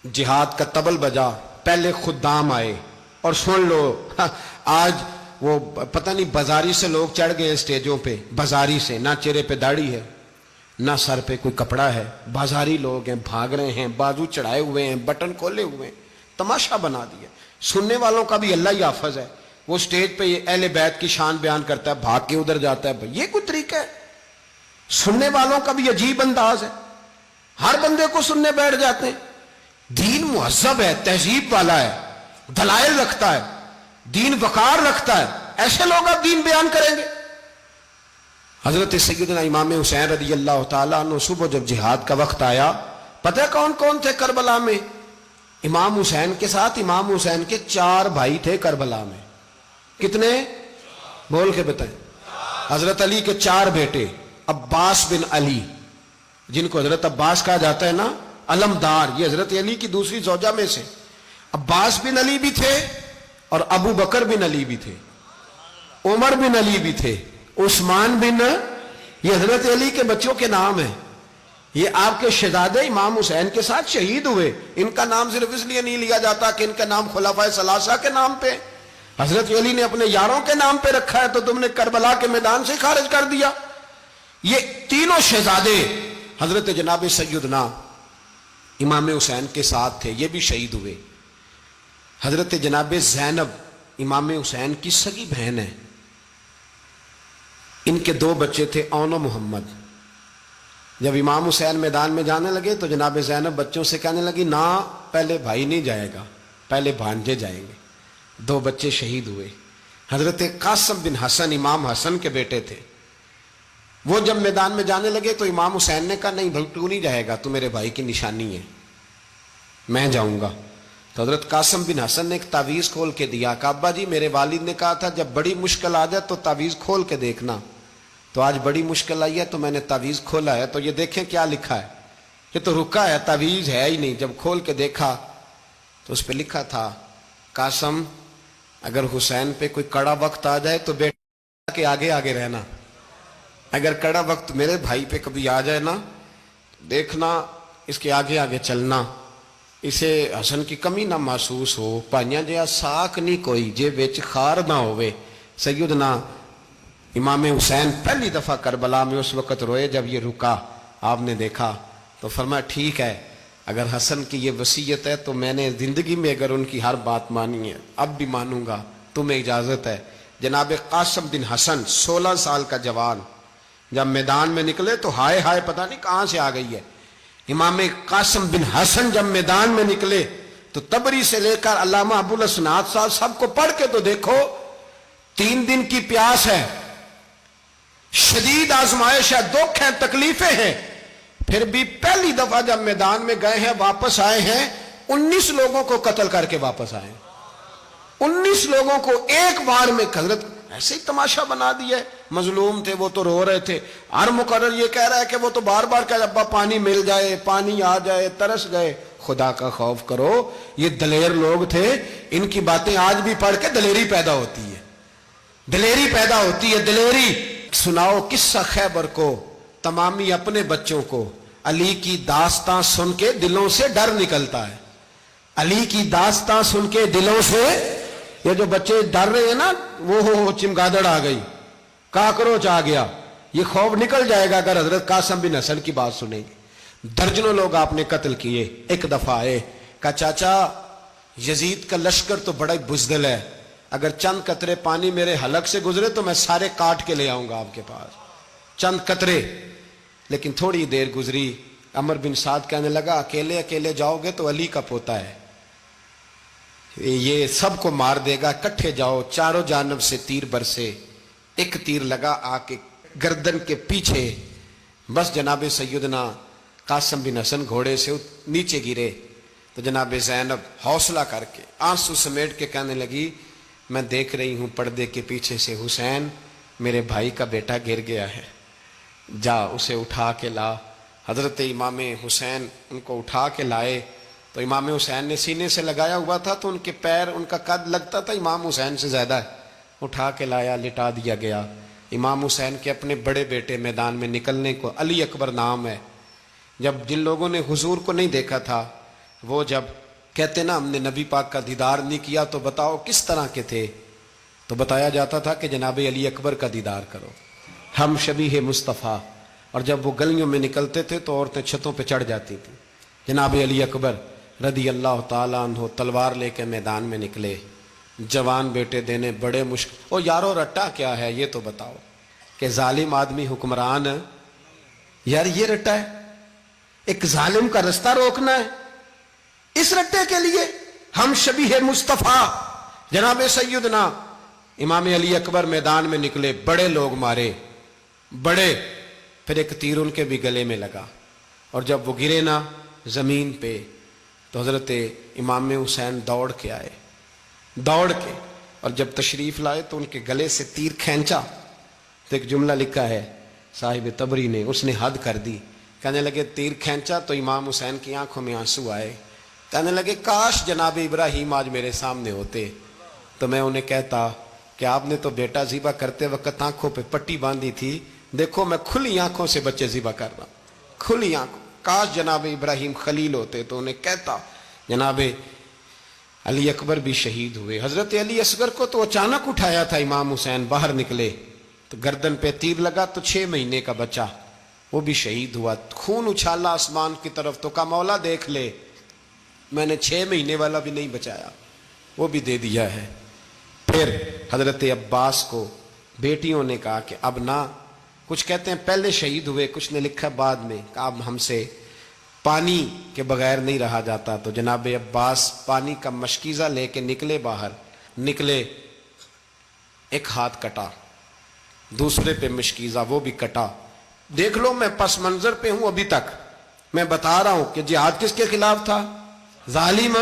جہاد کا طبل بجا، پہلے خدام آئے، اور سن لو آج وہ پتہ نہیں بازاری سے لوگ چڑھ گئے اسٹیجوں پہ، بازاری سے، نہ چہرے پہ داڑھی ہے، نہ سر پہ کوئی کپڑا ہے، بازاری لوگ ہیں، بھاگ رہے ہیں، بازو چڑھائے ہوئے ہیں، بٹن کھولے ہوئے ہیں، تماشا بنا دیا۔ سننے والوں کا بھی اللہ ہی حافظ ہے، وہ سٹیج پہ اہل بیت کی شان بیان کرتا ہے، بھاگ کے ادھر جاتا ہے، یہ کوئی طریقہ ہے؟ سننے والوں کا بھی عجیب انداز ہے، ہر بندے کو سننے بیٹھ جاتے ہیں۔ دین مہذب ہے، تہذیب والا ہے، دلائل رکھتا ہے، دین وقار رکھتا ہے، ایسے لوگ اب دین بیان کریں گے؟ حضرت سیدنا امام حسین رضی اللہ تعالیٰ عنہ صبح جب جہاد کا وقت آیا، پتہ ہے کون کون تھے کربلا میں؟ امام حسین کے ساتھ امام حسین کے 4 بھائی تھے کربلا میں۔ کتنے؟ بول کے بتائیں۔ حضرت علی کے 4 بیٹے، عباس بن علی، جن کو حضرت عباس کہا جاتا ہے نا، علمدار، یہ حضرت علی کی دوسری زوجہ میں سے عباس بن علی بھی تھے، اور ابو بکر بن علی بھی تھے، عمر بن علی بھی تھے، عثمان بن، یہ حضرت علی کے بچوں کے نام ہیں۔ یہ آپ کے شہزادے امام حسین کے ساتھ شہید ہوئے، ان کا نام صرف اس لیے نہیں لیا جاتا کہ ان کا نام خلفائے ثلاثہ کے نام پہ، حضرت علی نے اپنے یاروں کے نام پہ رکھا ہے، تو تم نے کربلا کے میدان سے خارج کر دیا۔ یہ تینوں شہزادے حضرت جناب سیدنا امام حسین کے ساتھ تھے، یہ بھی شہید ہوئے۔ حضرت جناب زینب امام حسین کی سگی بہن ہے، ان کے 2 بچے تھے، اون و محمد۔ جب امام حسین میدان میں جانے لگے تو جناب زینب بچوں سے کہنے لگی نہ، پہلے بھائی نہیں جائے گا، پہلے بھانجے جائیں گے۔ 2 بچے شہید ہوئے۔ حضرت قاسم بن حسن امام حسن کے بیٹے تھے، وہ جب میدان میں جانے لگے تو امام حسین نے کہا نہیں بھائی تو نہیں جائے گا، تو میرے بھائی کی نشانی ہے، میں جاؤں گا۔ تو حضرت قاسم بن حسن نے ایک تعویذ کھول کے دیا، کہ ابا جی میرے والد نے کہا تھا جب بڑی مشکل آ جائے تو تعویذ کھول کے دیکھنا، تو آج بڑی مشکل آئی ہے تو میں نے تعویذ کھولا ہے، تو یہ دیکھیں کیا لکھا ہے، یہ تو رکا ہے، تعویذ ہے ہی نہیں۔ جب کھول کے دیکھا تو اس پہ لکھا تھا قاسم اگر حسین پہ کوئی کڑا وقت آ جائے تو بیٹا کے آگے آگے رہنا، اگر کڑا وقت میرے بھائی پہ کبھی آ جائے نا دیکھنا اس کے آگے آگے چلنا، اسے حسن کی کمی نہ محسوس ہو، پائیاں جہاں ساک نہیں کوئی جے وچ خار نہ ہوئے۔ سیدنا امام حسین پہلی دفعہ کربلا میں اس وقت روئے جب یہ رکا، آپ نے دیکھا تو فرمایا ٹھیک ہے، اگر حسن کی یہ وصیت ہے تو میں نے زندگی میں اگر ان کی ہر بات مانی ہے اب بھی مانوں گا، تمہیں اجازت ہے۔ جناب قاسم بن حسن 16 سال کا جوان جب میدان میں نکلے تو ہائے ہائے پتہ نہیں کہاں سے آ گئی ہے۔ امام قاسم بن حسن جب میدان میں نکلے تو تبری سے لے کر علامہ ابو الاسناد صاحب سب کو پڑھ کے تو دیکھو، 3 دن کی پیاس ہے، شدید آزمائش ہے، دکھ ہے، تکلیفیں ہیں، پھر بھی پہلی دفعہ جب میدان میں گئے ہیں واپس آئے ہیں 19 لوگوں کو قتل کر کے واپس آئے ہیں۔ 19 لوگوں کو ایک بار میں حضرت ایسے ہی تماشا بنا دیا ہے۔ مظلوم تھے وہ تو رو رہے تھے، ہر مقرر یہ کہہ رہا ہے کہ وہ تو بار بار کہہ ابا پانی مل جائے، پانی آ جائے، ترس گئے۔ خدا کا خوف کرو، یہ دلیر لوگ تھے، ان کی باتیں آج بھی پڑھ کے دلیری پیدا ہوتی ہے، دلیری پیدا ہوتی ہے، دلیری۔ سناؤ قصہ خیبر کو، تمامی اپنے بچوں کو علی کی داستان سن کے دلوں سے ڈر نکلتا ہے، علی کی داستان سن کے دلوں سے یہ جو بچے ڈر رہے ہیں نا، وہ چمگادڑ آ گئی، کاکروچ آ گیا، یہ خوف نکل جائے گا اگر حضرت قاسم بن حسن کی بات سنیں گے۔ درجنوں لوگ آپ نے قتل کیے۔ ایک دفعہ آئے، کہا چاچا یزید کا لشکر تو بڑا ہی بزدل ہے، اگر چند قطرے پانی میرے حلق سے گزرے تو میں سارے کاٹ کے لے آؤں گا آپ کے پاس، چند قطرے۔ لیکن تھوڑی دیر گزری، عمر بن سعد کہنے لگا اکیلے اکیلے جاؤ گے تو علی کا پوتا ہے، یہ سب کو مار دے گا، کٹھے جاؤ۔ چاروں جانب سے تیر برسے، ایک تیر لگا آ کے گردن کے پیچھے، بس جناب سیدنا قاسم بن حسن گھوڑے سے نیچے گرے تو جناب زینب حوصلہ کر کے آنسو سمیٹ کے کہنے لگی میں دیکھ رہی ہوں پردے کے پیچھے سے حسین میرے بھائی کا بیٹا گر گیا ہے، جا اسے اٹھا کے لا۔ حضرت امام حسین ان کو اٹھا کے لائے تو امام حسین نے سینے سے لگایا ہوا تھا تو ان کے پیر، ان کا قد لگتا تھا امام حسین سے زیادہ ہے، اٹھا کے لایا، لٹا دیا گیا۔ امام حسین کے اپنے بڑے بیٹے میدان میں نکلنے کو، علی اکبر نام ہے، جب جن لوگوں نے حضور کو نہیں دیکھا تھا وہ جب کہتے نا ہم نے نبی پاک کا دیدار نہیں کیا تو بتاؤ کس طرح کے تھے، تو بتایا جاتا تھا کہ جناب علی اکبر کا دیدار کرو، ہم شبیہ مصطفیٰ۔ اور جب وہ گلیوں میں نکلتے تھے تو عورتیں چھتوں پہ چڑھ جاتی تھیں۔ جناب علی اکبر رضی اللہ تعالیٰ عنہ تلوار لے کے میدان میں نکلے، جوان بیٹے دینے بڑے مشکل۔ او یارو رٹا کیا ہے یہ تو بتاؤ، کہ ظالم آدمی حکمران، یار یہ رٹا ہے، ایک ظالم کا رستہ روکنا ہے، اس رٹے کے لیے ہم شبیہ مصطفیٰ۔ جناب سیدنا امام علی اکبر میدان میں نکلے، بڑے لوگ مارے، بڑے، پھر ایک تیر ان کے بھی گلے میں لگا، اور جب وہ گرے نا زمین پہ تو حضرت امام حسین دوڑ کے آئے، دوڑ کے، اور جب تشریف لائے تو ان کے گلے سے تیر کھینچا تو ایک جملہ لکھا ہے صاحب تبری نے، اس نے حد کر دی، کہنے لگے تیر کھینچا تو امام حسین کی آنکھوں میں آنسو آئے، کہنے لگے کاش جناب ابراہیم آج میرے سامنے ہوتے تو میں انہیں کہتا کہ آپ نے تو بیٹا ذبح کرتے وقت آنکھوں پہ پٹی باندھی تھی، دیکھو میں کھلی آنکھوں سے بچے ذبح کر رہا ہوں، کھلی آنکھوں، کاش جناب ابراہیم خلیل ہوتے تو انہیں کہتا۔ جناب علی اکبر بھی شہید ہوئے۔ حضرت علی اصغر کو تو اچانک اٹھایا تھا امام حسین، باہر نکلے تو گردن پہ تیر لگا تو 6 مہینے کا بچہ وہ بھی شہید ہوا، خون اچھالا آسمان کی طرف تو کہا مولا دیکھ لے میں نے 6 مہینے والا بھی نہیں بچایا، وہ بھی دے دیا ہے۔ پھر حضرت عباس کو بیٹیوں نے کہا کہ اب نہ، کچھ کہتے ہیں پہلے شہید ہوئے، کچھ نے لکھا بعد میں، کہ اب ہم سے پانی کے بغیر نہیں رہا جاتا، تو جناب عباس پانی کا مشکیزہ لے کے نکلے، باہر نکلے، ایک ہاتھ کٹا، دوسرے پہ مشکیزہ وہ بھی کٹا۔ دیکھ لو میں پس منظر پہ ہوں ابھی تک، میں بتا رہا ہوں کہ جہاد کس کے خلاف تھا؟ ظالم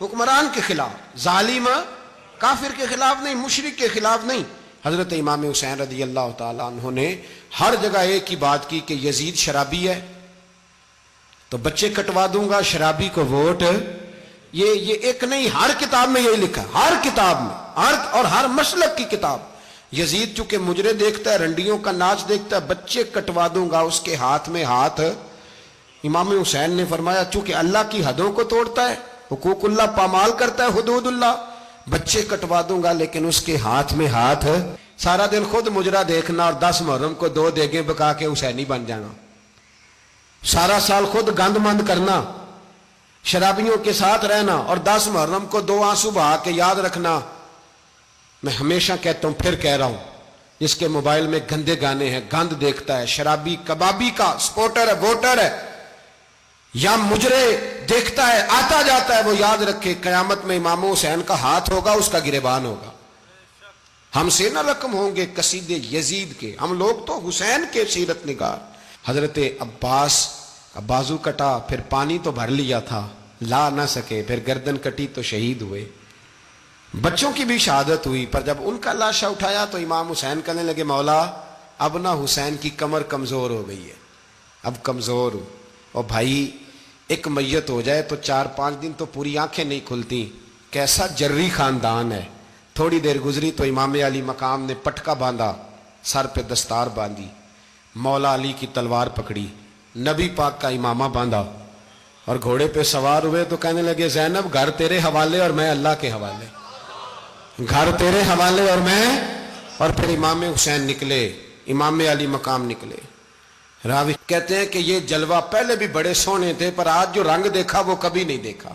حکمران کے خلاف، ظالم کافر کے خلاف نہیں، مشرک کے خلاف نہیں۔ حضرت امام حسین رضی اللہ تعالیٰ عنہ نے ہر جگہ ایک ہی بات کی کہ یزید شرابی ہے تو بچے کٹوا دوں گا، شرابی کو ووٹ۔ یہ ایک نہیں، ہر کتاب میں یہی لکھا، ہر کتاب میں، اور ہر مسلک کی کتاب۔ یزید چونکہ مجرے دیکھتا ہے، رنڈیوں کا ناچ دیکھتا ہے، بچے کٹوا دوں گا، اس کے ہاتھ میں ہاتھ۔ امام حسین نے فرمایا چونکہ اللہ کی حدوں کو توڑتا ہے، حقوق اللہ پامال کرتا ہے، حدود اللہ، بچے کٹوا دوں گا لیکن اس کے ہاتھ میں ہاتھ۔ سارا دن خود مجرا دیکھنا اور 10 محرم کو 2 دیگیں پکا کے حسینی بن جانا، سارا سال خود گند مند کرنا، شرابیوں کے ساتھ رہنا، اور 10 محرم کو 2 آنسو بہا کے یاد رکھنا۔ میں ہمیشہ کہتا ہوں، پھر کہہ رہا ہوں، جس کے موبائل میں گندے گانے ہیں، گند دیکھتا ہے، شرابی کبابی کا سپورٹر ہے، ووٹر ہے، یا مجرے دیکھتا ہے آتا جاتا ہے، وہ یاد رکھے قیامت میں امام حسین کا ہاتھ ہوگا، اس کا گریبان ہوگا۔ ہم سے نہ رقم ہوں گے قصیدے یزید کے، ہم لوگ تو حسین کے سیرت نگار۔ حضرت عباس کا بازو کٹا، پھر پانی تو بھر لیا تھا، لا نہ سکے، پھر گردن کٹی تو شہید ہوئے۔ بچوں کی بھی شہادت ہوئی، پر جب ان کا لاشا اٹھایا تو امام حسین کہنے لگے مولا اب نہ حسین کی کمر کمزور ہو گئی ہے، اب کمزور ہو، اور بھائی ایک میت ہو جائے تو 4-5 دن تو پوری آنکھیں نہیں کھلتی، کیسا جری خاندان ہے۔ تھوڑی دیر گزری تو امام علی مقام نے پٹکا باندھا، سر پہ دستار باندھی، مولا علی کی تلوار پکڑی، نبی پاک کا امامہ باندھا اور گھوڑے پہ سوار ہوئے تو کہنے لگے زینب گھر تیرے حوالے اور میں اللہ کے حوالے، گھر تیرے حوالے اور میں، اور پھر امام حسین نکلے، امام علی مقام نکلے۔ راوی کہتے ہیں کہ یہ جلوہ پہلے بھی بڑے سونے تھے، پر آج جو رنگ دیکھا وہ کبھی نہیں دیکھا۔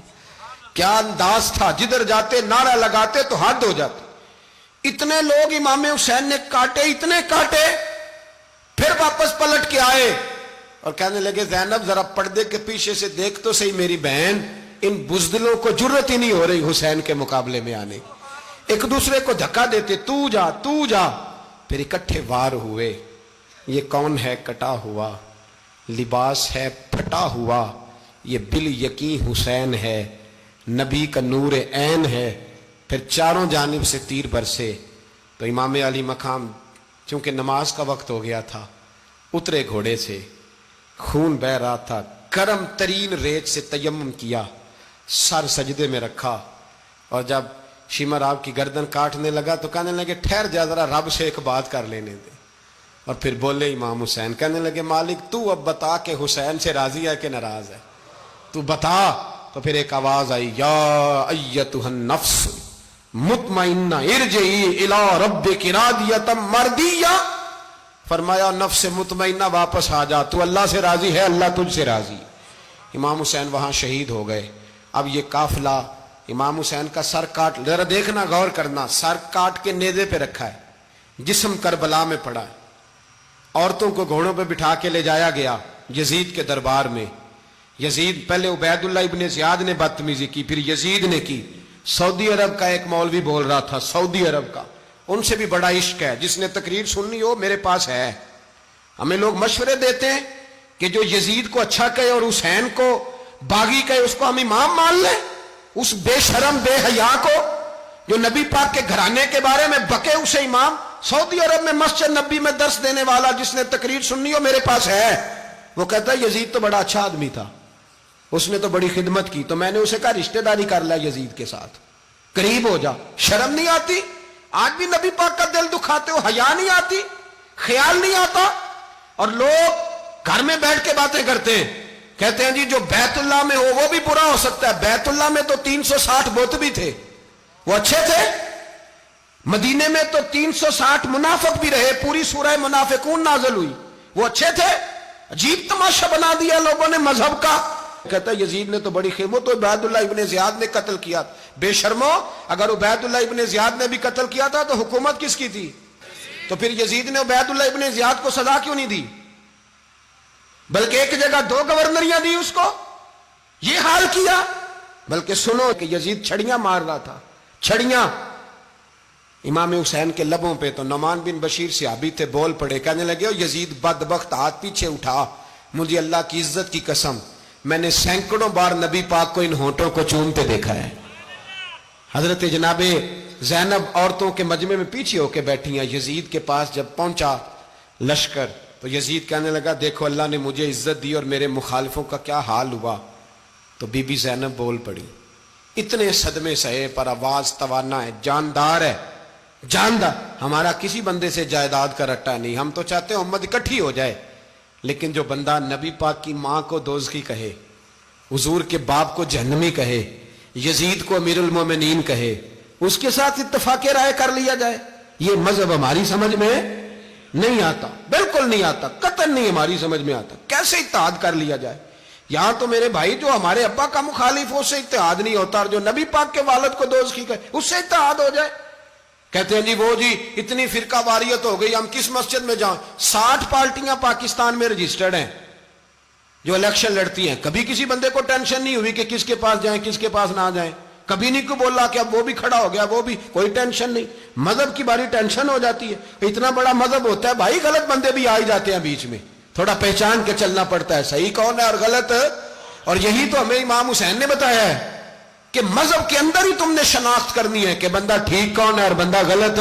کیا انداز تھا، جدھر جاتے نعرہ لگاتے تو حد ہو جاتے۔ اتنے لوگ امام حسین نے کاٹے، اتنے کاٹے، پھر واپس پلٹ کے آئے اور کہنے لگے زینب ذرا پردے کے پیچھے سے دیکھ تو صحیح میری بہن، ان بزدلوں کو جرت ہی نہیں ہو رہی حسین کے مقابلے میں آنے، ایک دوسرے کو دھکا دیتے، تو جا تو جا، پھر اکٹھے وار ہوئے۔ یہ کون ہے کٹا ہوا، لباس ہے پھٹا ہوا، یہ بال یقین حسین ہے، نبی کا نور عین ہے۔ پھر چاروں جانب سے تیر برسے تو امام علی مقام چونکہ نماز کا وقت ہو گیا تھا، اترے گھوڑے سے، خون بہ رہا تھا، گرم ترین ریت سے تیمم کیا، سر سجدے میں رکھا، اور جب شمر آپ کی گردن کاٹنے لگا تو کہنے لگے ٹھہر جا ذرا رب سے ایک بات کر لینے دے، اور پھر بولے امام حسین، کہنے لگے مالک تو اب بتا کہ حسین سے راضی ہے کہ ناراض ہے، تو بتا۔ تو پھر ایک آواز آئی، یا ایتھا النفس مطمئنہ ارجعی الی ربک راضیۃ مرضیہ، فرمایا نفس مطمئنہ واپس آ جا، تو اللہ سے راضی ہے، اللہ تجھ سے راضی۔ امام حسین وہاں شہید ہو گئے۔ اب یہ قافلہ امام حسین کا سر کاٹ، ذرا دیکھنا غور کرنا، سر کاٹ کے نیزے پہ رکھا ہے، جسم کربلا میں پڑا ہے، عورتوں کو گھوڑوں پہ بٹھا کے لے جایا گیا یزید کے دربار میں۔ یزید پہلے عبید اللہ ابن زیاد نے بدتمیزی کی، پھر یزید نے کی۔ سعودی عرب کا ایک مولوی بول رہا تھا، سعودی عرب کا، ان سے بھی بڑا عشق ہے، جس نے تقریر سننی ہو میرے پاس ہے۔ ہمیں لوگ مشورے دیتے ہیں کہ جو یزید کو اچھا کہے اور حسین کو باغی کہے اس کو ہم امام مان لیں، اس بے شرم بے حیا کو جو نبی پاک کے گھرانے کے بارے میں بکے اسے امام۔ سعودی عرب میں مسجد نبی میں درس دینے والا جس نے تقریر سننی ہو میرے پاس ہے، وہ کہتا ہے یزید تو بڑا اچھا آدمی تھا، اس نے تو بڑی خدمت کی، تو میں نے اسے کہا رشتہ داری کر لیا یزید کے ساتھ، قریب ہو جا۔ شرم نہیں آتی؟ آج بھی نبی پاک کا دل دکھاتے ہو، حیا نہیں آتی، خیال نہیں آتا؟ اور لوگ گھر میں بیٹھ کے باتیں کرتے ہیں، کہتے ہیں جی جو بیت اللہ میں ہو وہ بھی برا ہو سکتا ہے۔ بیت اللہ میں تو 360 بت بھی تھے، وہ اچھے تھے۔ مدینے میں تو 360 منافق بھی رہے، پوری سورہ منافقون نازل ہوئی، وہ اچھے تھے۔ عجیب تماشا بنا دیا لوگوں نے مذہب کا۔ کہتا ہے یزید نے تو بڑی خدمت، تو عبید اللہ ابن زیاد نے قتل کیا۔ بے شرمو، اگر عبید اللہ ابن زیاد نے بھی قتل کیا تھا تو حکومت کس کی تھی؟ تو پھر یزید نے عبید اللہ ابن زیاد کو سزا کیوں نہیں دی، بلکہ ایک جگہ 2 گورنریاں دی اس کو؟ یہ حال کیا۔ بلکہ سنو کہ یزید چھڑیاں مار رہا تھا، چھڑیاں امام حسین کے لبوں پہ۔ تو نعمان بن بشیر صحابی تھے، بول پڑے، کہنے لگے یزید بدبخت ہاتھ پیچھے اٹھا، مجھے اللہ کی عزت کی قسم میں نے سینکڑوں بار نبی پاک کو ان ہونٹوں کو چومتے دیکھا ہے۔ حضرت جناب زینب عورتوں کے مجمع میں پیچھے ہو کے بیٹھی ہیں، یزید کے پاس جب پہنچا لشکر تو یزید کہنے لگا دیکھو اللہ نے مجھے عزت دی اور میرے مخالفوں کا کیا حال ہوا۔ تو بی بی زینب بول پڑی، اتنے صدمے سہے پر آواز توانا ہے، جاندار ہے، جاندار۔ ہمارا کسی بندے سے جائیداد کا رٹا نہیں، ہم تو چاہتے ہیں امت اکٹھی ہو جائے، لیکن جو بندہ نبی پاک کی ماں کو دوزخی کہے، حضور کے باپ کو جہنمی کہے، یزید کو امیر المومنین کہے، اس کے ساتھ اتفاق رائے کر لیا جائے، یہ مذہب ہماری سمجھ میں نہیں آتا، بالکل نہیں آتا، قطعاً نہیں ہماری سمجھ میں آتا۔ کیسے اتحاد کر لیا جائے؟ یہاں تو میرے بھائی جو ہمارے ابا کا مخالف ہو اس سے اتحاد نہیں ہوتا، اور جو نبی پاک کے والد کو دوزخی کہے اس سے اتحاد ہو جائے۔ کہتے ہیں جی وہ جی اتنی فرقہ واریت ہو گئی، ہم کس مسجد میں جائیں؟ 60 پارٹیاں پاکستان میں رجسٹرڈ ہیں جو الیکشن لڑتی ہیں، کبھی کسی بندے کو ٹینشن نہیں ہوئی کہ کس کے پاس جائیں کس کے پاس نہ جائیں۔ کبھی نہیں کو بولا کہ اب وہ بھی کھڑا ہو گیا, وہ بھی, کوئی ٹینشن نہیں. مذہب کی باری ٹینشن ہو جاتی ہے, اتنا بڑا مذہب ہوتا ہے بھائی, غلط بندے بھی آ ہی جاتے ہیں بیچ میں, تھوڑا پہچان کے چلنا پڑتا ہے صحیح کون ہے اور غلط. اور یہی تو ہمیں امام حسین نے بتایا ہے کہ مذہب کے اندر ہی تم نے شناخت کرنی ہے کہ بندہ ٹھیک کون ہے اور بندہ غلط.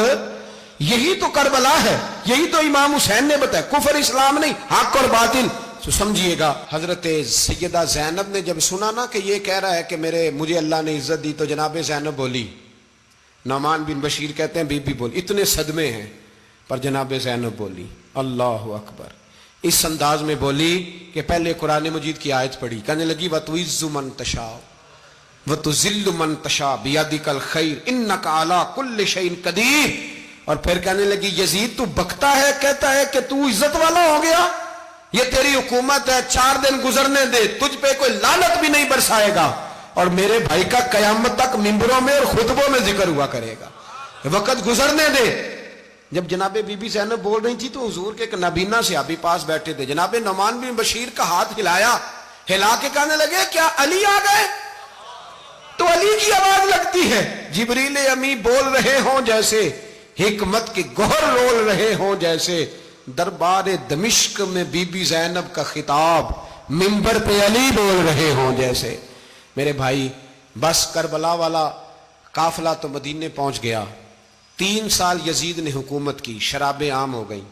یہی تو کربلا ہے, یہی تو امام حسین نے بتایا, کفر اسلام نہیں, حق اور باطل. تو سمجھیے گا, حضرت سیدہ زینب نے جب سنا نا کہ یہ کہہ رہا ہے کہ مجھے اللہ نے عزت دی, تو جناب زینب بولی, نعمان بن بشیر کہتے ہیں بی بی بولی, اتنے صدمے ہیں پر جناب زینب بولی اللہ اکبر, اس انداز میں بولی کہ پہلے قرآن مجید کی آیت پڑھی, کہنے لگی وَتُعِزُّ مَن تَشَاءُ وَتُذِلُّ مَن تَشَاءُ بِيَدِكَ الْخَيْرُ إِنَّكَ عَلَىٰ كُلِّ شَيْءٍ قَدِيرٌ. اور پھر کہنے لگی یزید تو بکتا ہے, کہتا ہے کہ تو عزت والا ہو گیا, یہ تیری حکومت ہے, 4 دن گزرنے دے, تجھ پہ کوئی لعنت بھی نہیں برسائے گا, اور میرے بھائی کا قیامت تک ممبروں میں اور خطبوں میں ذکر ہوا کرے گا, وقت گزرنے دے. جب جناب بی بی زینب بول رہی تھی تو حضور کے ایک نابینا صحابی پاس بیٹھے تھے, جناب نعمان بن بشیر کا ہاتھ ہلایا, ہلا کے کہنے لگے کیا علی آ گئے؟ تو علی کی آواز لگتی ہے, جبریل امی بول رہے ہوں جیسے, حکمت کے گوہر رول رہے ہوں جیسے, دربار دمشق میں بی بی زینب کا خطاب منبر پہ علی بول رہے ہوں جیسے. میرے بھائی بس کربلا والا قافلہ تو مدینے پہنچ گیا, 3 سال یزید نے حکومت کی, شرابیں عام ہو گئیں,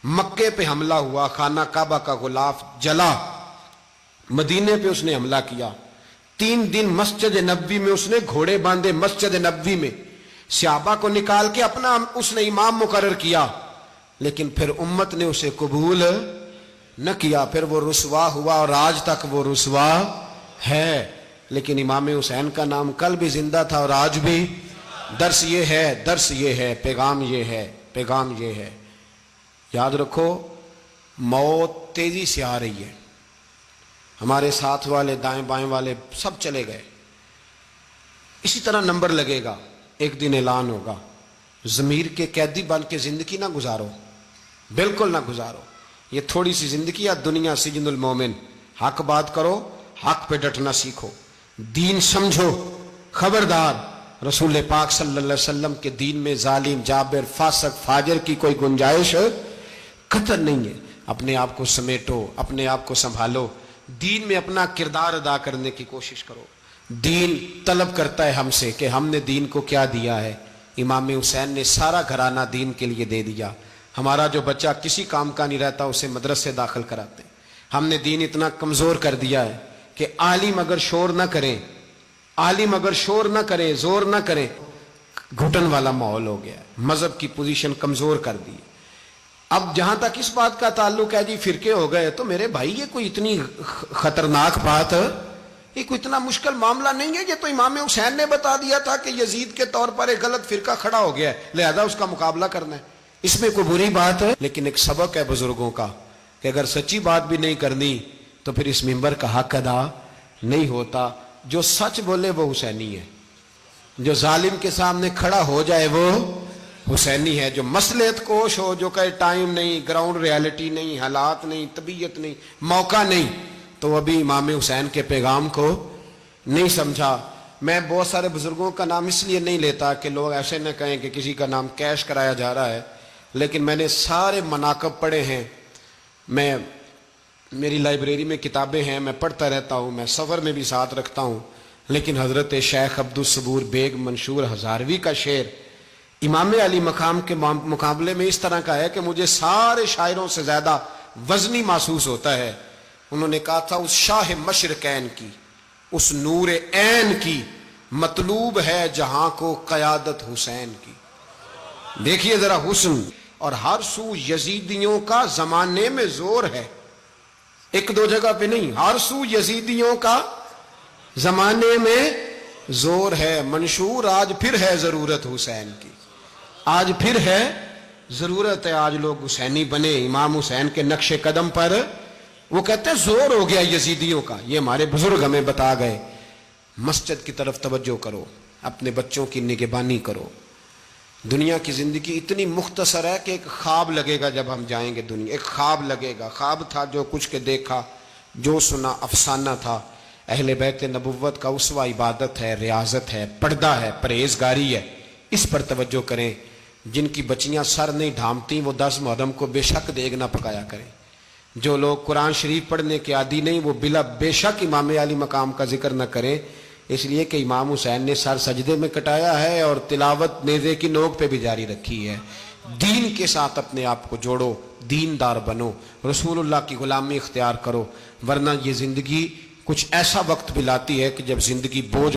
مکے پہ حملہ ہوا, خانہ کعبہ کا غلاف جلا, مدینے پہ اس نے حملہ کیا, 3 دن مسجد نبوی میں اس نے گھوڑے باندھے, مسجد نبوی میں صحابہ کو نکال کے اپنا اس نے امام مقرر کیا, لیکن پھر امت نے اسے قبول نہ کیا, پھر وہ رسوا ہوا اور آج تک وہ رسوا ہے. لیکن امام حسین کا نام کل بھی زندہ تھا اور آج بھی. درس یہ ہے, پیغام یہ ہے, پیغام یہ ہے, یاد رکھو موت تیزی سے آ رہی ہے. ہمارے ساتھ والے دائیں بائیں والے سب چلے گئے, اسی طرح نمبر لگے گا, ایک دن اعلان ہوگا. ضمیر کے قیدی بن کے زندگی نہ گزارو, بالکل نہ گزارو. یہ تھوڑی سی زندگی ہے دنیا سجن المومن. حق بات کرو, حق پہ ڈٹنا سیکھو, دین سمجھو. خبردار, رسول پاک صلی اللہ علیہ وسلم کے دین میں ظالم, جابر, فاسق, فاجر کی کوئی گنجائش قطر نہیں ہے. اپنے آپ کو سمیٹو, اپنے آپ کو سنبھالو, دین میں اپنا کردار ادا کرنے کی کوشش کرو. دین طلب کرتا ہے ہم سے کہ ہم نے دین کو کیا دیا ہے. امام حسین نے سارا گھرانہ دین کے لیے دے دیا. ہمارا جو بچہ کسی کام کا نہیں رہتا اسے مدرسے داخل کراتے. ہم نے دین اتنا کمزور کر دیا ہے کہ عالم اگر شور نہ کریں, عالم اگر شور نہ کرے, زور نہ کرے, گھٹن والا ماحول ہو گیا. مذہب کی پوزیشن کمزور کر دی. اب جہاں تک اس بات کا تعلق ہے جی فرقے ہو گئے, تو میرے بھائی یہ کوئی اتنی خطرناک بات, یہ کوئی اتنا مشکل معاملہ نہیں ہے. یہ تو امام حسین نے بتا دیا تھا کہ یزید کے طور پر ایک غلط فرقہ کھڑا ہو گیا ہے, لہذا اس کا مقابلہ کرنا ہے. اس میں کوئی بری بات ہے, لیکن ایک سبق ہے بزرگوں کا کہ اگر سچی بات بھی نہیں کرنی تو پھر اس منبر کا حق ادا نہیں ہوتا. جو سچ بولے وہ حسینی ہے, جو ظالم کے سامنے کھڑا ہو جائے وہ حسینی ہے. جو مصلحت کوش ہو, جو کہے ٹائم نہیں, گراؤنڈ ریالٹی نہیں, حالات نہیں, طبیعت نہیں, موقع نہیں, تو ابھی امام حسین کے پیغام کو نہیں سمجھا. میں بہت سارے بزرگوں کا نام اس لیے نہیں لیتا کہ لوگ ایسے نہ کہیں کہ کسی کا نام کیش کرایا جا رہا ہے, لیکن میں نے سارے مناقب پڑھے ہیں. میری لائبریری میں کتابیں ہیں, میں پڑھتا رہتا ہوں, میں سفر میں بھی ساتھ رکھتا ہوں. لیکن حضرت شیخ عبدالصبور بیگ منشور ہزاروی کا شعر امام علی مقام کے مقابلے میں اس طرح کا ہے کہ مجھے سارے شاعروں سے زیادہ وزنی محسوس ہوتا ہے. انہوں نے کہا تھا اس شاہ مشرقین کی, اس نور عین کی, مطلوب ہے جہاں کو قیادت حسین کی. دیکھیے ذرا حسن, اور ہر سو یزیدیوں کا زمانے میں زور ہے, ایک دو جگہ پہ نہیں, ہر سو یزیدیوں کا زمانے میں زور ہے. منشور آج پھر ہے ضرورت حسین کی, آج پھر ہے ضرورت ہے, آج لوگ حسینی بنے, امام حسین کے نقش قدم پر. وہ کہتے ہیں زور ہو گیا یزیدیوں کا, یہ ہمارے بزرگ ہمیں بتا گئے. مسجد کی طرف توجہ کرو, اپنے بچوں کی نگہبانی کرو. دنیا کی زندگی اتنی مختصر ہے کہ ایک خواب لگے گا جب ہم جائیں گے دنیا, ایک خواب لگے گا. خواب تھا جو کچھ کے دیکھا, جو سنا افسانہ تھا, اہل بیت نبوت کا اسوہ عبادت ہے، ریاضت ہے، پردہ ہے، پرہیزگاری ہے، اس پر توجہ کریں۔ جن کی بچیاں سر نہیں ڈھانپتی وہ 10 محرم کو بے شک دیگ نہ پکایا کریں۔ جو لوگ قرآن شریف پڑھنے کے عادی نہیں وہ بے شک امام علی مقام کا ذکر نہ کریں، اس لیے کہ امام حسین نے سر سجدے میں کٹایا ہے اور تلاوت نیزے کی نوک پہ بھی جاری رکھی ہے۔ دین کے ساتھ اپنے آپ کو جوڑو، دیندار بنو، رسول اللہ کی غلامی اختیار کرو، ورنہ یہ زندگی کچھ ایسا وقت بھی لاتی ہے کہ جب زندگی بوجھ